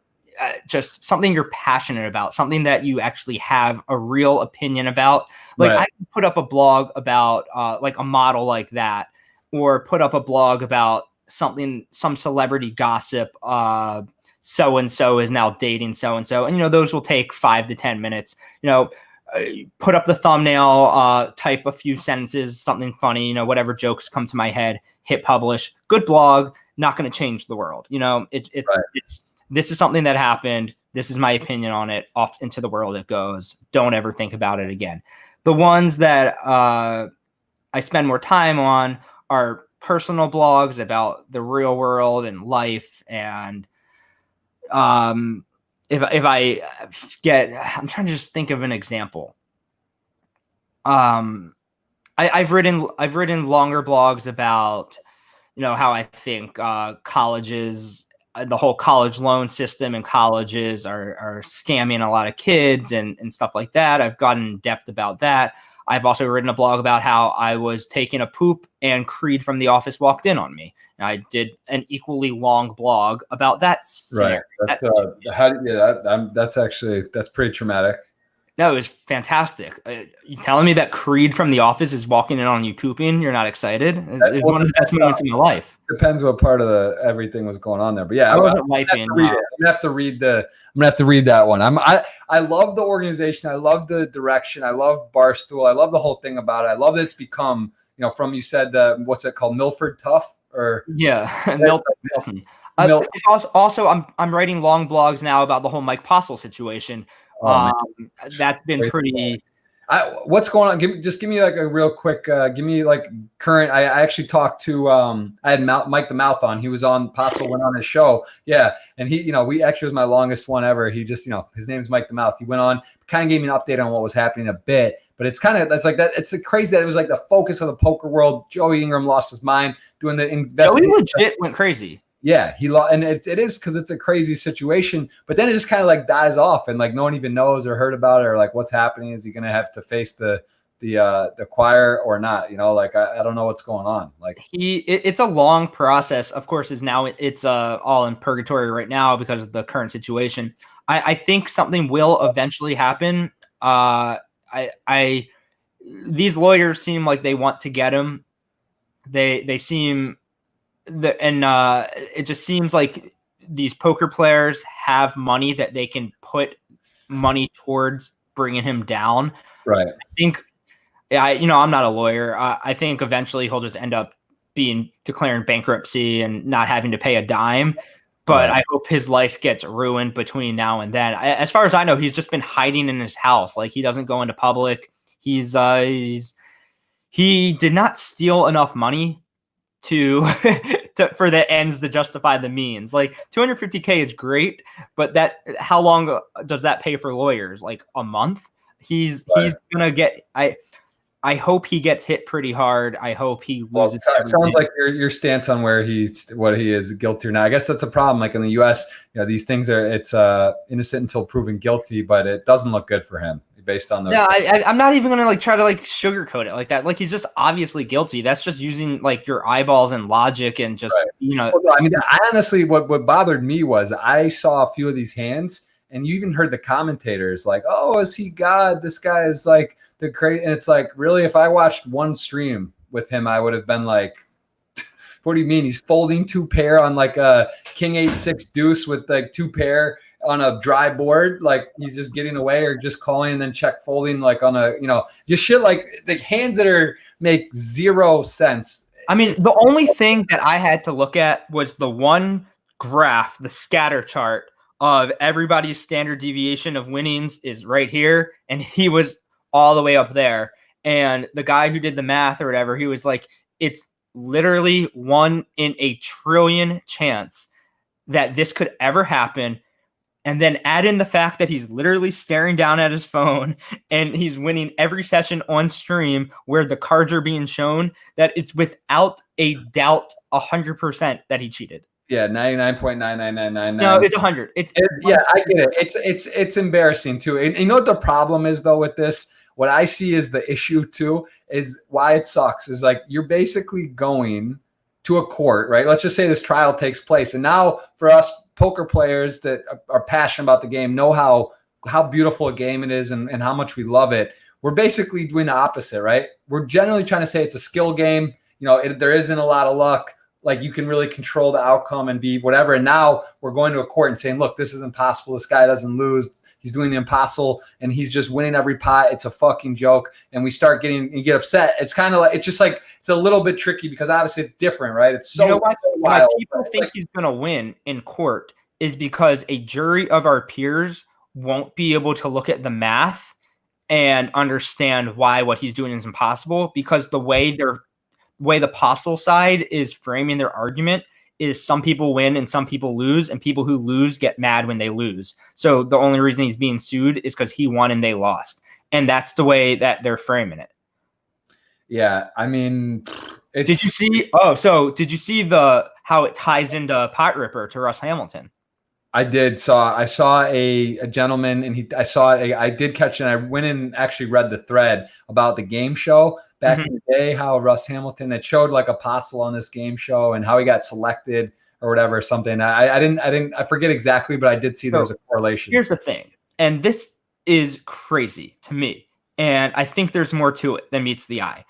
just something you're passionate about, something that you actually have a real opinion about. Like I can put up a blog about like a model like that, or put up a blog about some celebrity gossip. So-and-so is now dating so-and-so. And, those will take 5 to 10 minutes, put up the thumbnail, type a few sentences, something funny, whatever jokes come to my head, hit publish. Good blog, not going to change the world. It's this is something that happened. This is my opinion on it. Off into the world it goes. Don't ever think about it again. The ones that I spend more time on are personal blogs about the real world and life. And if I I'm trying to just think of an example. I've written longer blogs about, how I think colleges, the whole college loan system and colleges are scamming a lot of kids and stuff like that. I've gotten in depth about that. I've also written a blog about how I was taking a poop and Creed from The Office walked in on me. And I did an equally long blog about that scenario. Right. That's pretty traumatic. No, it was fantastic. You telling me that Creed from The Office is walking in on you pooping? You're not excited? It's one of the best moments in my life. Depends what part of everything was going on there, but yeah, I wasn't wiping. I'm gonna have to read that one. I love the organization. I love the direction. I love Barstool. I love the whole thing about it. I love that it's become, from, you said, what's it called, Milford Tough, or Milton. Also, I'm writing long blogs now about the whole Mike Postle situation. That's been pretty. What's going on? Give me like a real quick. Give me like current. I actually talked to. I had Mike the Mouth on. He was on. Postle went on his show. Yeah, and he, we actually was my longest one ever. He just, his name's Mike the Mouth. He went on, kind of gave me an update on what was happening a bit. But it's that's like that. It's crazy that it was like the focus of the poker world. Joey Ingram lost his mind doing the investigation. Joey legit went crazy. Yeah, he lost, and it is because it's a crazy situation. But then it just kind of like dies off, and like no one even knows or heard about it, or like what's happening. Is he going to have to face the choir or not? Like I don't know what's going on. Like it's a long process. Of course, it's all in purgatory right now because of the current situation. I think something will eventually happen. These lawyers seem like they want to get him. They seem. It just seems like these poker players have money that they can put money towards bringing him down. Right. I think, I'm not a lawyer. I think eventually he'll just end up declaring bankruptcy and not having to pay a dime. But right. I hope his life gets ruined between now and then. As far as I know, he's just been hiding in his house. Like he doesn't go into public. He did not steal enough money for the ends to justify the means. Like $250K is great, but how long does that pay for lawyers? Like a month? He's gonna get. I hope he gets hit pretty hard. I hope he loses. It sounds like your stance on what he is guilty or not. I guess that's a problem. Like in the U.S., these things it's innocent until proven guilty, but it doesn't look good for him. Based on the I'm not even gonna try to sugarcoat it like that. Like he's just obviously guilty. That's just using your eyeballs and logic and just Well, I mean, I honestly, what bothered me was I saw a few of these hands, and you even heard the commentators like, "Oh, is he God? This guy is like the crazy." And it's like, really, if I watched one stream with him, I would have been like, "What do you mean? He's folding two pair on like a King 8-6 deuce with like two pair." On a dry board, like he's just getting away, or just calling and then check folding, like on a, just shit like the hands that make zero sense. I mean, the only thing that I had to look at was the one graph, the scatter chart of everybody's standard deviation of winnings is right here, and he was all the way up there. And the guy who did the math or whatever, he was like, it's literally 1 in a trillion chance that this could ever happen. And then add in the fact that he's literally staring down at his phone and he's winning every session on stream where the cards are being shown, that it's without a doubt 100% that he cheated. Yeah, 99.99999. No, it's 100. Yeah, I get it. It's embarrassing too. And you know what the problem is though with this? What I see is the issue too is why it sucks is like you're basically going to a court, right? Let's just say this trial takes place. And now for us poker players that are passionate about the game, know how beautiful a game it is and how much we love it. We're basically doing the opposite, right? We're generally trying to say it's a skill game. You know, there isn't a lot of luck. Like you can really control the outcome and be whatever. And now we're going to a court and saying, look, this is impossible. This guy doesn't lose. He's doing the impossible and he's just winning every pot. It's a fucking joke. And we start you get upset. It's kind of like, it's a little bit tricky because obviously it's different, right? It's so why people think he's going to win in court is because a jury of our peers won't be able to look at the math and understand why what he's doing is impossible, because the way the Postle side is framing their argument is some people win and some people lose, and people who lose get mad when they lose. So the only reason he's being sued is because he won and they lost. And that's the way that they're framing it. Yeah, I mean, did you see how it ties into Pot Ripper to Russ Hamilton? I saw a gentleman and I did catch it. And I went and actually read the thread about the game show back in the day, how Russ Hamilton, it showed like a Postle on this game show and how he got selected or whatever, something. I forget exactly, but I did see there was a correlation. Here's the thing. And this is crazy to me. And I think there's more to it than meets the eye.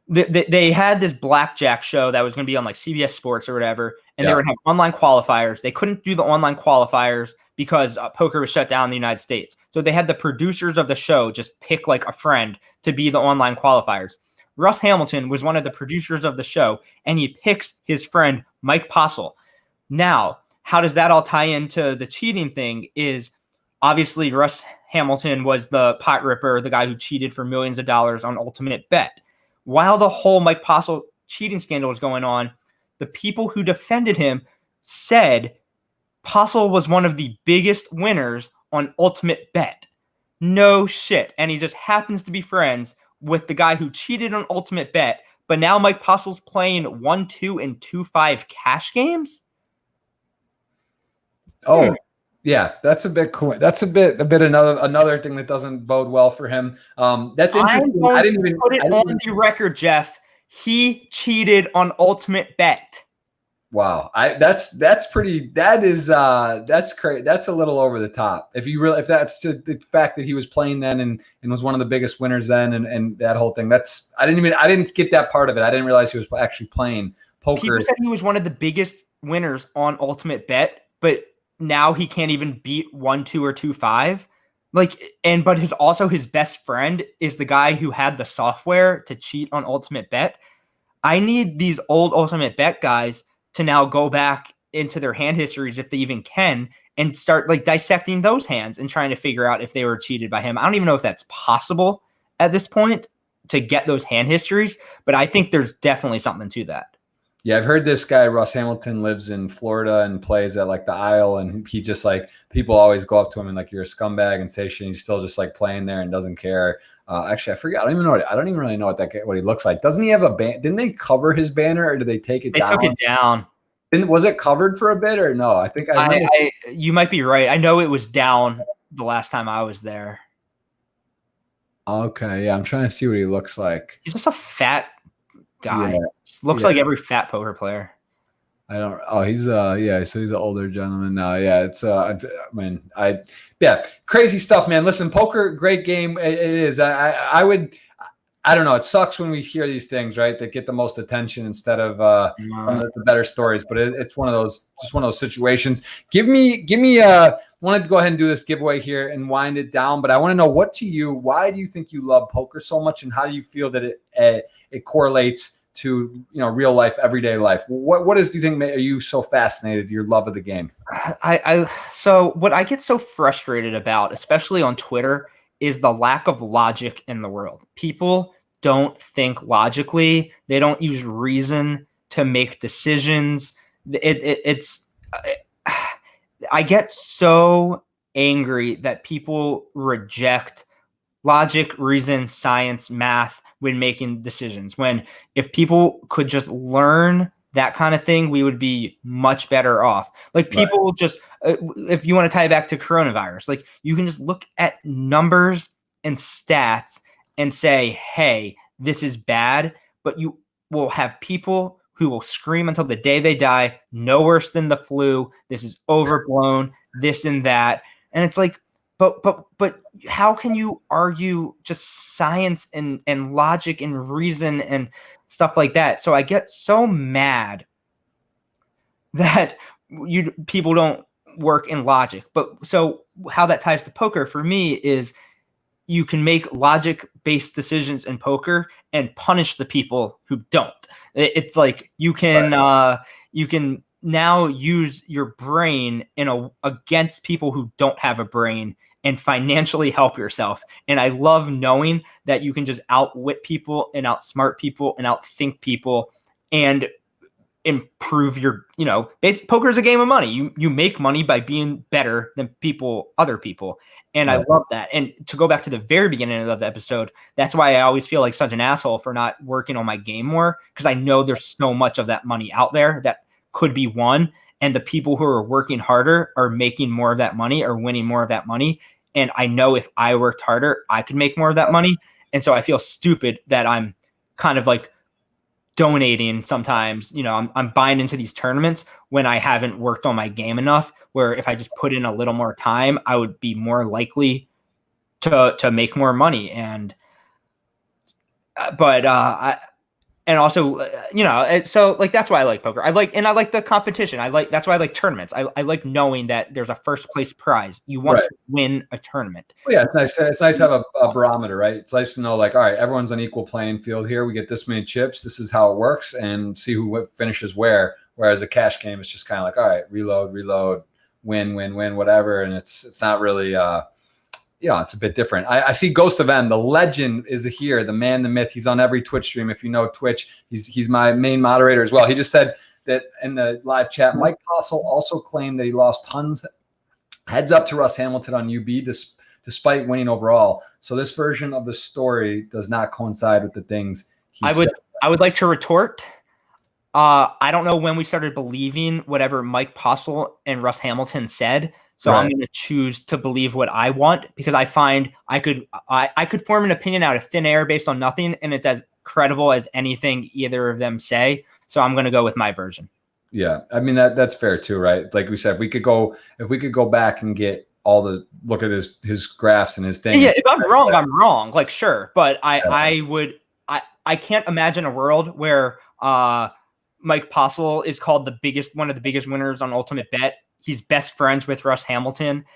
They had this blackjack show that was going to be on like CBS Sports or whatever, and they were going to have online qualifiers. They couldn't do the online qualifiers because poker was shut down in the United States. So they had the producers of the show just pick like a friend to be the online qualifiers. Russ Hamilton was one of the producers of the show, and he picks his friend Mike Postle. Now, how does that all tie into the cheating thing is obviously Russ Hamilton was the pot ripper, the guy who cheated for millions of dollars on Ultimate Bet. While the whole Mike Postle cheating scandal was going on, the people who defended him said Postle was one of the biggest winners on Ultimate Bet. No shit. And he just happens to be friends with the guy who cheated on Ultimate Bet. But now Mike Postle's playing 1-2 and 2-5 cash games? Oh, yeah, that's a bit cool. That's a bit another thing that doesn't bode well for him. That's interesting. I didn't even put it on the record, Jeff. He cheated on Ultimate Bet. Wow, that's crazy. That's a little over the top. If that's the fact that he was playing then and was one of the biggest winners then and that whole thing. I didn't get that part of it. I didn't realize he was actually playing poker. People said he was one of the biggest winners on Ultimate Bet, but now he can't even beat 1-2 or 2-5. But his best friend is the guy who had the software to cheat on Ultimate Bet. I need these old Ultimate Bet guys to now go back into their hand histories, if they even can, and start dissecting those hands and trying to figure out if they were cheated by him. I don't even know if that's possible at this point to get those hand histories, but I think there's definitely something to that. Yeah, I've heard this guy, Russ Hamilton, lives in Florida and plays at the Isle, and he just people always go up to him and you're a scumbag and say shit. And he's still just playing there and doesn't care. Actually, I forget. I don't even really know what he looks like. Doesn't he have a band? Didn't they cover his banner or did they take it down? They took it down. Was it covered for a bit or no? I think you might be right. I know it was down the last time I was there. Okay, yeah, I'm trying to see what he looks like. He's just a fat guy. Yeah. Looks like every fat poker player. He's so he's an older gentleman now. Yeah, it's crazy stuff, man. Listen, poker, great game. It is. I don't know. It sucks when we hear these things, right? That get the most attention instead of the better stories. But it's one of those situations. Give me. I wanted to go ahead and do this giveaway here and wind it down. But I want to know why do you think you love poker so much, and how do you feel that it correlates to real life, everyday life? Do you think are you so fascinated? Your love of the game. So what I get so frustrated about, especially on Twitter, is the lack of logic in the world. People don't think logically. They don't use reason to make decisions. I get so angry that people reject logic, reason, science, math when making decisions. When if people could just learn that kind of thing, we would be much better off. Like people just, if you want to tie it back to coronavirus, like you can just look at numbers and stats and say, hey, this is bad, but you will have people who will scream until the day they die, no worse than the flu. This is overblown, this and that. And it's like, but how can you argue just science and logic and reason and stuff like that? So I get so mad that people don't work in logic. But so how that ties to poker for me is you can make logic-based decisions in poker and punish the people who don't. It's like you can now use your brain against people who don't have a brain and financially help yourself. And I love knowing that you can just outwit people and outsmart people and outthink people and improve your, poker is a game of money. You make money by being better than other people. And I love that. And to go back to the very beginning of the episode, that's why I always feel like such an asshole for not working on my game more, because I know there's so much of that money out there that could be won. And the people who are working harder are making more of that money or winning more of that money. And I know if I worked harder, I could make more of that money. And so I feel stupid that I'm kind of like donating sometimes, I'm buying into these tournaments when I haven't worked on my game enough, where if I just put in a little more time, I would be more likely to make more money. And, and also, so like, that's why I like poker. I like the competition. That's why I like tournaments. I like knowing that there's a first place prize. You want to win a tournament. Well, yeah, it's nice. It's nice to have a barometer, right? It's nice to know, like, all right, everyone's on equal playing field here. We get this many chips. This is how it works, and see who finishes where. Whereas a cash game is just kind of like, all right, reload, win, whatever, and it's not really. It's a bit different. I see Ghost of M, the legend, is here, the man, the myth. He's on every Twitch stream. If you know Twitch, he's my main moderator as well. He just said that in the live chat, Mike Postle also claimed that he lost tons heads up to Russ Hamilton on UB despite winning overall. So this version of the story does not coincide with the things he said. I would like to retort. I don't know when we started believing whatever Mike Postle and Russ Hamilton said. So I'm going to choose to believe what I want, because I find I could form an opinion out of thin air based on nothing, and it's as credible as anything either of them say. So I'm going to go with my version. Yeah, I mean that's fair too, right? Like we said, if we could go back and get look at his graphs and his things. Yeah, if I'm wrong, I'm wrong. Like sure, but I can't imagine a world where Mike Postle is called one of the biggest winners on Ultimate Bet. He's best friends with Russ Hamilton,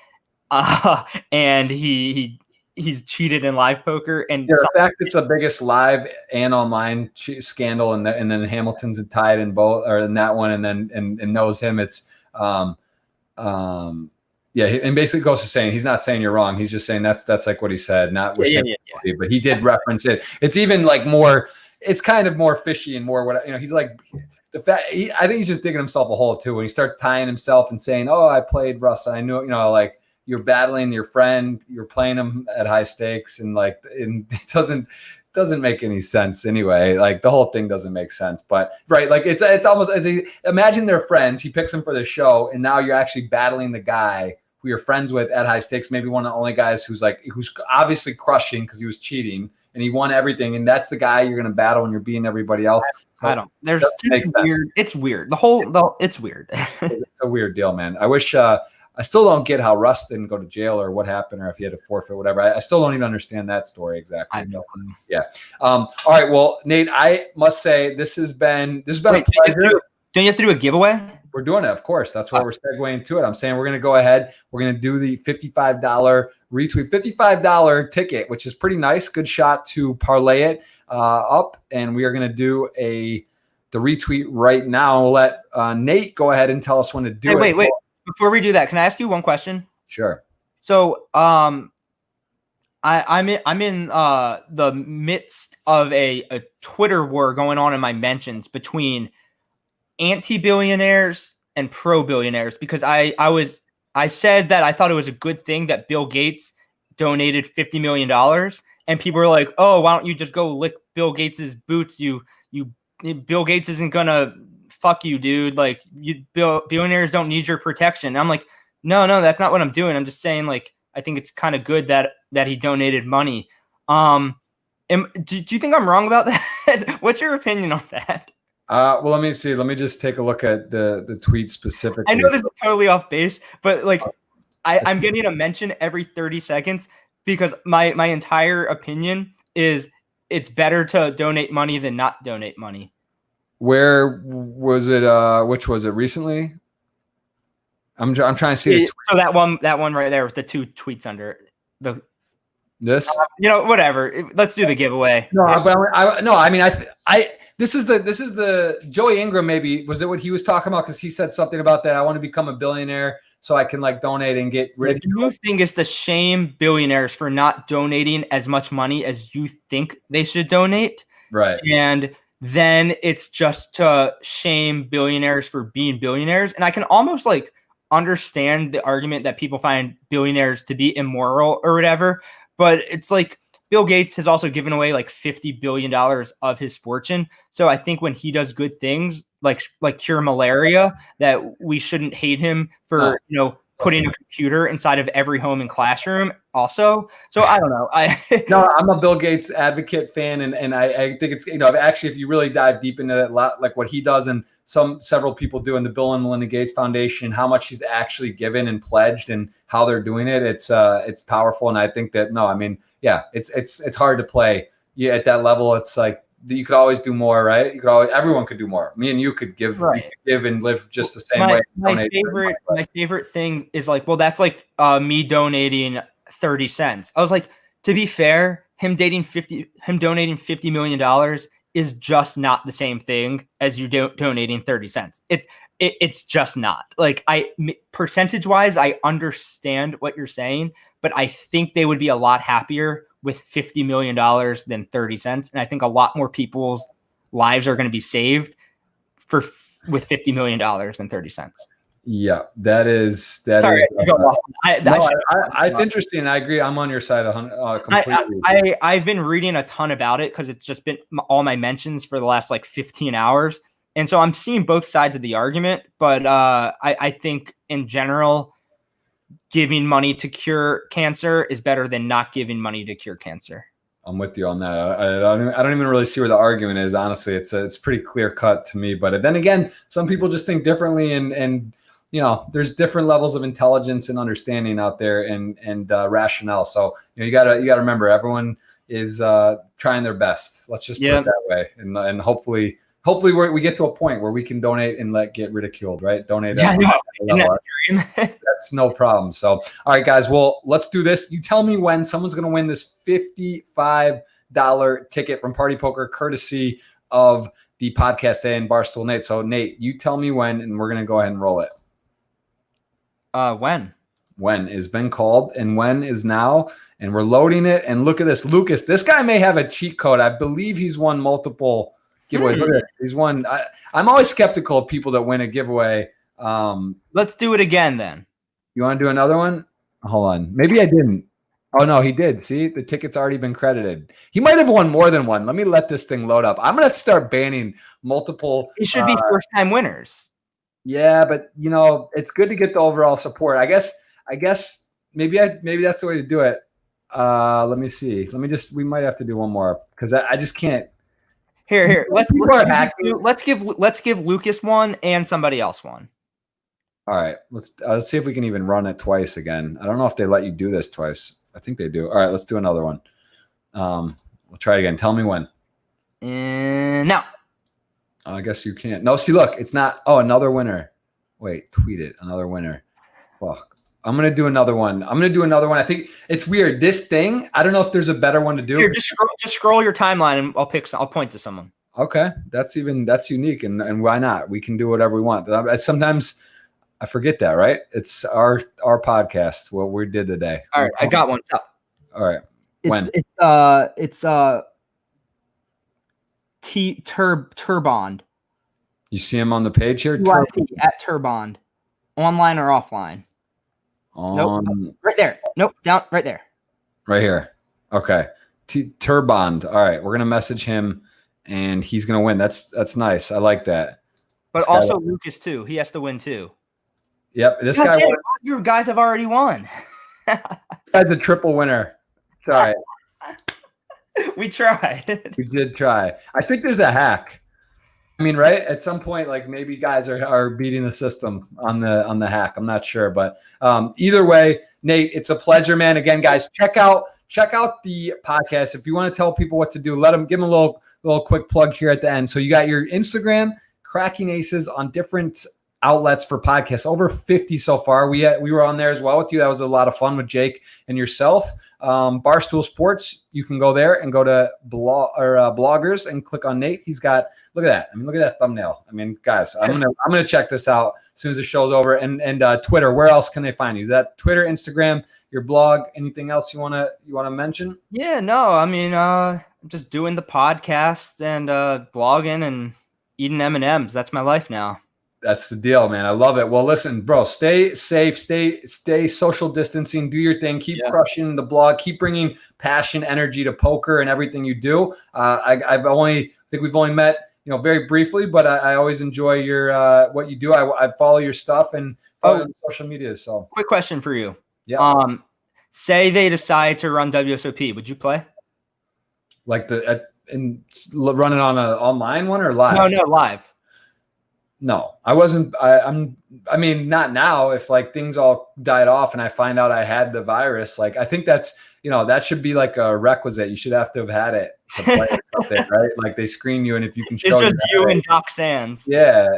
and he's cheated in live poker. And the fact it's the biggest live and online scandal, and then Hamilton's tied in both, or in that one, and then and knows him. It's and basically Ghost is saying he's not saying you're wrong. He's just saying that's like what he said, not with but he did reference it. It's even like more. It's kind of more fishy and more he's like. The fact I think he's just digging himself a hole too when he starts tying himself and saying, "Oh, I played Russ. I knew, like you're battling your friend, you're playing him at high stakes, and it doesn't make any sense anyway. Like the whole thing doesn't make sense. But like it's almost as imagine they're friends. He picks him for the show, and now you're actually battling the guy who you're friends with at high stakes. Maybe one of the only guys who's obviously crushing because he was cheating and he won everything, and that's the guy you're going to battle, and you're beating everybody else. There's weird. It's weird. It's weird. It's a weird deal, man. I wish, I still don't get how Russ didn't go to jail or what happened, or if he had to forfeit, whatever. I still don't even understand that story exactly. I know. Yeah. All right. Well, Nate, I must say this has been a pleasure. Don't you have to do a giveaway? We're doing it, of course. That's why we're segueing to it. I'm saying we're going to go ahead. We're going to do the $55 retweet, $55 ticket, which is pretty nice. Good shot to parlay it up. And we are going to do the retweet right now. We'll let Nate go ahead and tell us when to do it. Wait. Before we do that, can I ask you one question? Sure. So I'm in the midst of a Twitter war going on in my mentions between anti-billionaires and pro-billionaires, because I was I said that I thought it was a good thing that Bill Gates donated $50 million, and people were like, "Oh, why don't you just go lick Bill Gates's boots? Bill Gates isn't gonna fuck you, dude. Like, billionaires don't need your protection." And I'm like, no, that's not what I'm doing. I'm just saying, like, I think it's kind of good that he donated money. Do you think I'm wrong about that? What's your opinion on that? Well, let me see. Let me just take a look at the tweet specifically. I know this is totally off base, but like, I'm getting a mention every 30 seconds because my entire opinion is it's better to donate money than not donate money. Where was it? Which was it recently? I'm trying to see. So that one right there with the 2 tweets under the. This, whatever. Let's do the giveaway. No, but I mean, this is the Joey Ingram. Maybe was it what he was talking about? Because he said something about that. I want to become a billionaire so I can like donate and get rid of. Do you think it's to shame billionaires for not donating as much money as you think they should donate? Right. And then it's just to shame billionaires for being billionaires. And I can almost like understand the argument that people find billionaires to be immoral or whatever. But it's like Bill Gates has also given away like $50 billion of his fortune. So I think when he does good things like cure malaria, that we shouldn't hate him for, putting a computer inside of every home and classroom also. So I don't know. No, I'm a Bill Gates advocate fan. And I think it's, actually, if you really dive deep into that, like what he does and several people do in the Bill and Melinda Gates Foundation, how much he's actually given and pledged and how they're doing it. It's powerful. And I think that, it's hard to play. Yeah. At that level, it's like, you could always do more, right? Everyone could do more. Me and you could give, right. Give and live just the same way. My favorite thing is like, well, that's like me donating 30 cents. I was like, to be fair, him donating $50 million is just not the same thing as you donating 30 cents. It's just not. Like, percentage wise, I understand what you're saying, but I think they would be a lot happier with $50 million than 30 cents. And I think a lot more people's lives are going to be saved with $50 million than 30 cents. Yeah, that is. Sorry, it's interesting. I agree. I'm on your side completely. I've been reading a ton about it because it's just been all my mentions for the last like 15 hours. And so I'm seeing both sides of the argument, but I think in general, giving money to cure cancer is better than not giving money to cure cancer. I'm with you on that. I don't even really see where the argument is. Honestly, it's pretty clear cut to me. But then again, some people just think differently, and there's different levels of intelligence and understanding out there, and rationale. So you gotta remember, everyone is trying their best. Let's just put it that way, and hopefully we get to a point where we can donate and get ridiculed, right? Donate. That's no problem. So, all right, guys. Well, let's do this. You tell me when someone's going to win this $55 ticket from Party Poker, courtesy of the podcast today and Barstool Nate. So, Nate, you tell me when, and we're going to go ahead and roll it. When? When is been called, and when is now, and we're loading it. And look at this, Lucas. This guy may have a cheat code. I believe he's won multiple giveaways. Look at this. He's won. I'm always skeptical of people that win a giveaway. Let's do it again then. You want to do another one? Hold on. Maybe I didn't. Oh, no, he did. See, the ticket's already been credited. He might have won more than one. Let me let this thing load up. I'm going to start banning multiple. It should be first-time winners. Yeah, but, it's good to get the overall support. I guess maybe that's the way to do it. Let me see. We might have to do one more because I just can't. Here. Let's give Lucas one and somebody else one. All right, let's see if we can even run it twice again. I don't know if they let you do this twice. I think they do. All right, let's do another one. We'll try it again. Tell me when. No. I guess you can't. No, see, look, it's not. Oh, another winner. Wait, tweet it. Another winner. Fuck. I'm going to do another one. I think it's weird. This thing, I don't know if there's a better one to do. Here, just scroll your timeline and I'll point to someone. Okay. That's unique. And why not? We can do whatever we want. Sometimes I forget that, right? It's our podcast, what we did today. All right. I got one. All right. When? It's Turbond. You see him on the page here? At Turbond. Online or offline? Nope. On Right there. Nope. Down right there. right here. Okay. Turbond. All right. We're gonna message him, and he's gonna win. That's nice. I like that. But This guy, also Lucas too. He has to win too. yep. This God guy. damn it, all your guys have already won. This guy's a triple winner. It's all right. We tried. We did try. I think there's a hack. I mean, right? At some point, like maybe guys are beating the system on the hack. I'm not sure, but either way, Nate, it's a pleasure, man. Again, guys, check out the podcast. If you want to tell people what to do, give them a little quick plug here at the end. So you got your Instagram, Cracking Aces, on different outlets for podcasts, over 50 so far. We were on there as well with you. That was a lot of fun with Jake and yourself. Barstool Sports, you can go there and go to bloggers and click on Nate. He's got, look at that. I mean, look at that thumbnail. I mean, guys, I'm gonna check this out as soon as the show's over. And Twitter, where else can they find you? Is that Twitter, Instagram, your blog? Anything else you wanna mention? Yeah, no, I mean, I'm just doing the podcast and blogging and eating M&Ms. That's my life now. That's the deal, man. I love it. Well, listen, bro, stay safe, stay social distancing, do your thing, keep crushing the blog, keep bringing passion, energy to poker and everything you do. I think we've only met, very briefly, but I always enjoy your what you do. I follow your stuff and follow on social media. So, quick question for you. Yeah. Say they decide to run WSOP, would you play? Like and run it on an online one or live? No, live. No, I wasn't. I mean, not now. If like things all died off and I find out I had the virus, like I think that's, that should be like a requisite. You should have to have had it to play or something, right? Like they screen you, and if you can show, it's just you and Doc Sands. Yeah,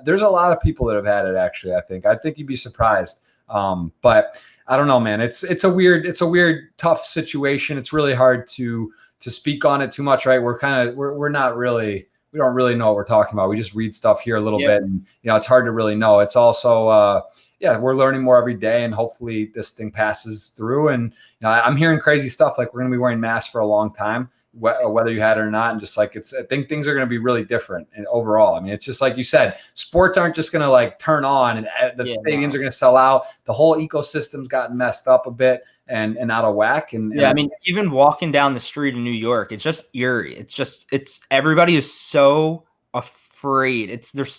there's a lot of people that have had it. Actually, I think you'd be surprised. But I don't know, man. It's a weird, tough situation. It's really hard to speak on it too much, right? We're not really. We don't really know what we're talking about. We just read stuff here a little bit, and it's hard to really know. It's also, we're learning more every day, and hopefully this thing passes through. And I'm hearing crazy stuff like we're going to be wearing masks for a long time, whether you had it or not. And just like I think things are going to be really different. And overall, I mean, it's just like you said, sports aren't just going to like turn on, and the stadiums are going to sell out. The whole ecosystem's gotten messed up a bit and out of whack. And I mean, even walking down the street in New York, it's just eerie. It's everybody is so afraid.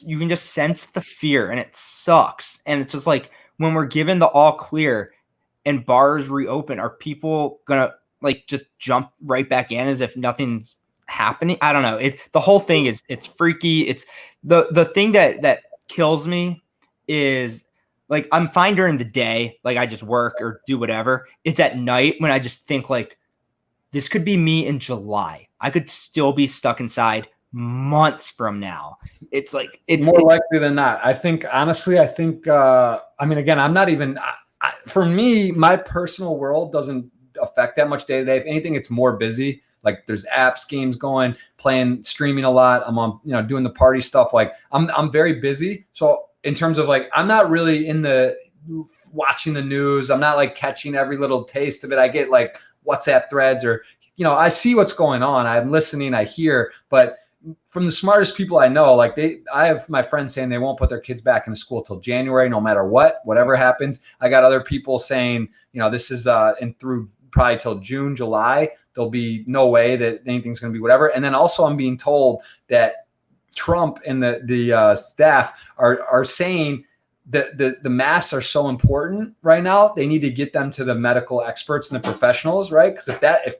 You can just sense the fear, and it sucks. And it's just like when we're given the all clear and bars reopen, are people gonna like just jump right back in as if nothing's happening? I don't know. The whole thing it's freaky. It's the thing that kills me is, like, I'm fine during the day, like I just work or do whatever. It's at night when I just think like, this could be me in July. I could still be stuck inside months from now. It's like more likely than not. I think honestly, I mean, again, I'm not even. For me, my personal world doesn't affect that much day to day. If anything, it's more busy. Like there's apps, games going, playing, streaming a lot. I'm on, doing the party stuff. Like I'm very busy. So in terms of like, I'm not really in the watching the news. I'm not like catching every little taste of it. I get like WhatsApp threads or, I see what's going on. I'm listening, I hear, but from the smartest people I know, like I have my friends saying they won't put their kids back into school till January, no matter whatever happens. I got other people saying, this is and through probably till June, July, there'll be no way that anything's going to be whatever. And then also I'm being told that Trump and the staff are saying that the masks are so important right now. They need to get them to the medical experts and the professionals, right? Because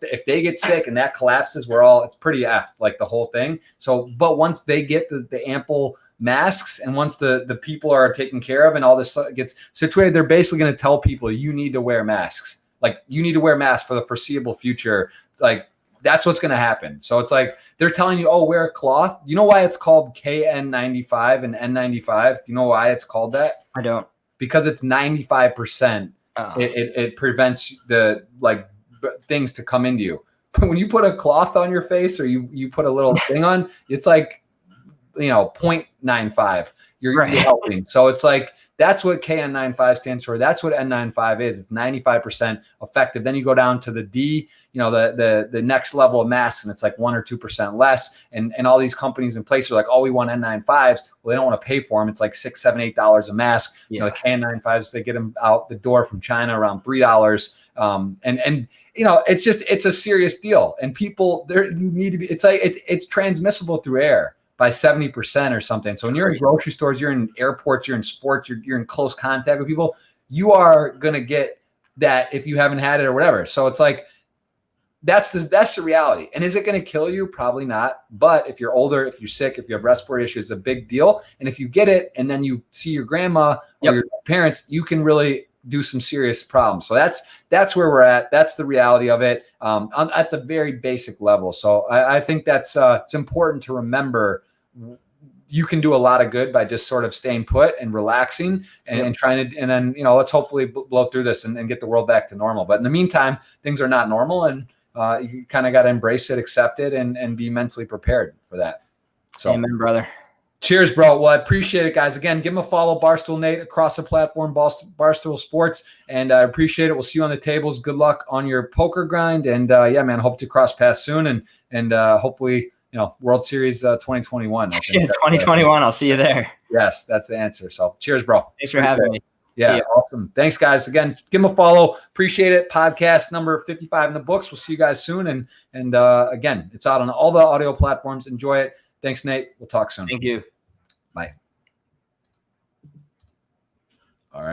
if they get sick and that collapses, it's pretty effed, like the whole thing. So, but once they get the ample masks and once the people are taken care of and all this gets situated, they're basically going to tell people you need to wear masks. Like you need to wear masks for the foreseeable future. Like that's what's going to happen. So it's like they're telling you, oh, wear a cloth. You know why it's called KN95 and N95? You know why it's called that? I don't. Because it's 95%. It prevents the things to come into you. But when you put a cloth on your face or you put a little thing on, it's like 0.95. You're helping. So it's like That's what KN95 stands for. That's what N95 is. It's 95% effective. Then you go down to the D, the next level of masks, and it's like 1 or 2% less. And all these companies in place are like, oh, we want N95s. Well, they don't want to pay for them. It's like $6, $7, $8 a mask. Yeah. The KN95s, they get them out the door from China around $3. It's a serious deal. And people, you need to be, it's transmissible through air by 70% or something. So when you're in grocery stores, you're in airports, you're in sports, you're in close contact with people, you are going to get that if you haven't had it or whatever. So it's like, that's the reality. And is it going to kill you? Probably not. But if you're older, if you're sick, if you have respiratory issues, it's a big deal. And if you get it and then you see your grandma or your parents, you can really do some serious problems. So that's where we're at. That's the reality of it at the very basic level. So I think that's it's important to remember. You can do a lot of good by just sort of staying put and relaxing and trying to, and then, let's hopefully blow through this and get the world back to normal. But in the meantime, things are not normal, and you kind of got to embrace it, accept it, and be mentally prepared for that. So, amen, brother. Cheers, bro. Well, I appreciate it, guys. Again, give him a follow, Barstool Nate, across the platform, Barstool Sports. And I appreciate it. We'll see you on the tables. Good luck on your poker grind. And yeah, man, hope to cross paths soon. And hopefully, World Series 2021. 2021. I'll see you there. Yes, that's the answer. So cheers, bro. Thanks for having me. Yeah, awesome. Thanks, guys. Again, give him a follow. Appreciate it. Podcast number 55 in the books. We'll see you guys soon. And again, it's out on all the audio platforms. Enjoy it. Thanks, Nate. We'll talk soon. Thank you. Bye. All right.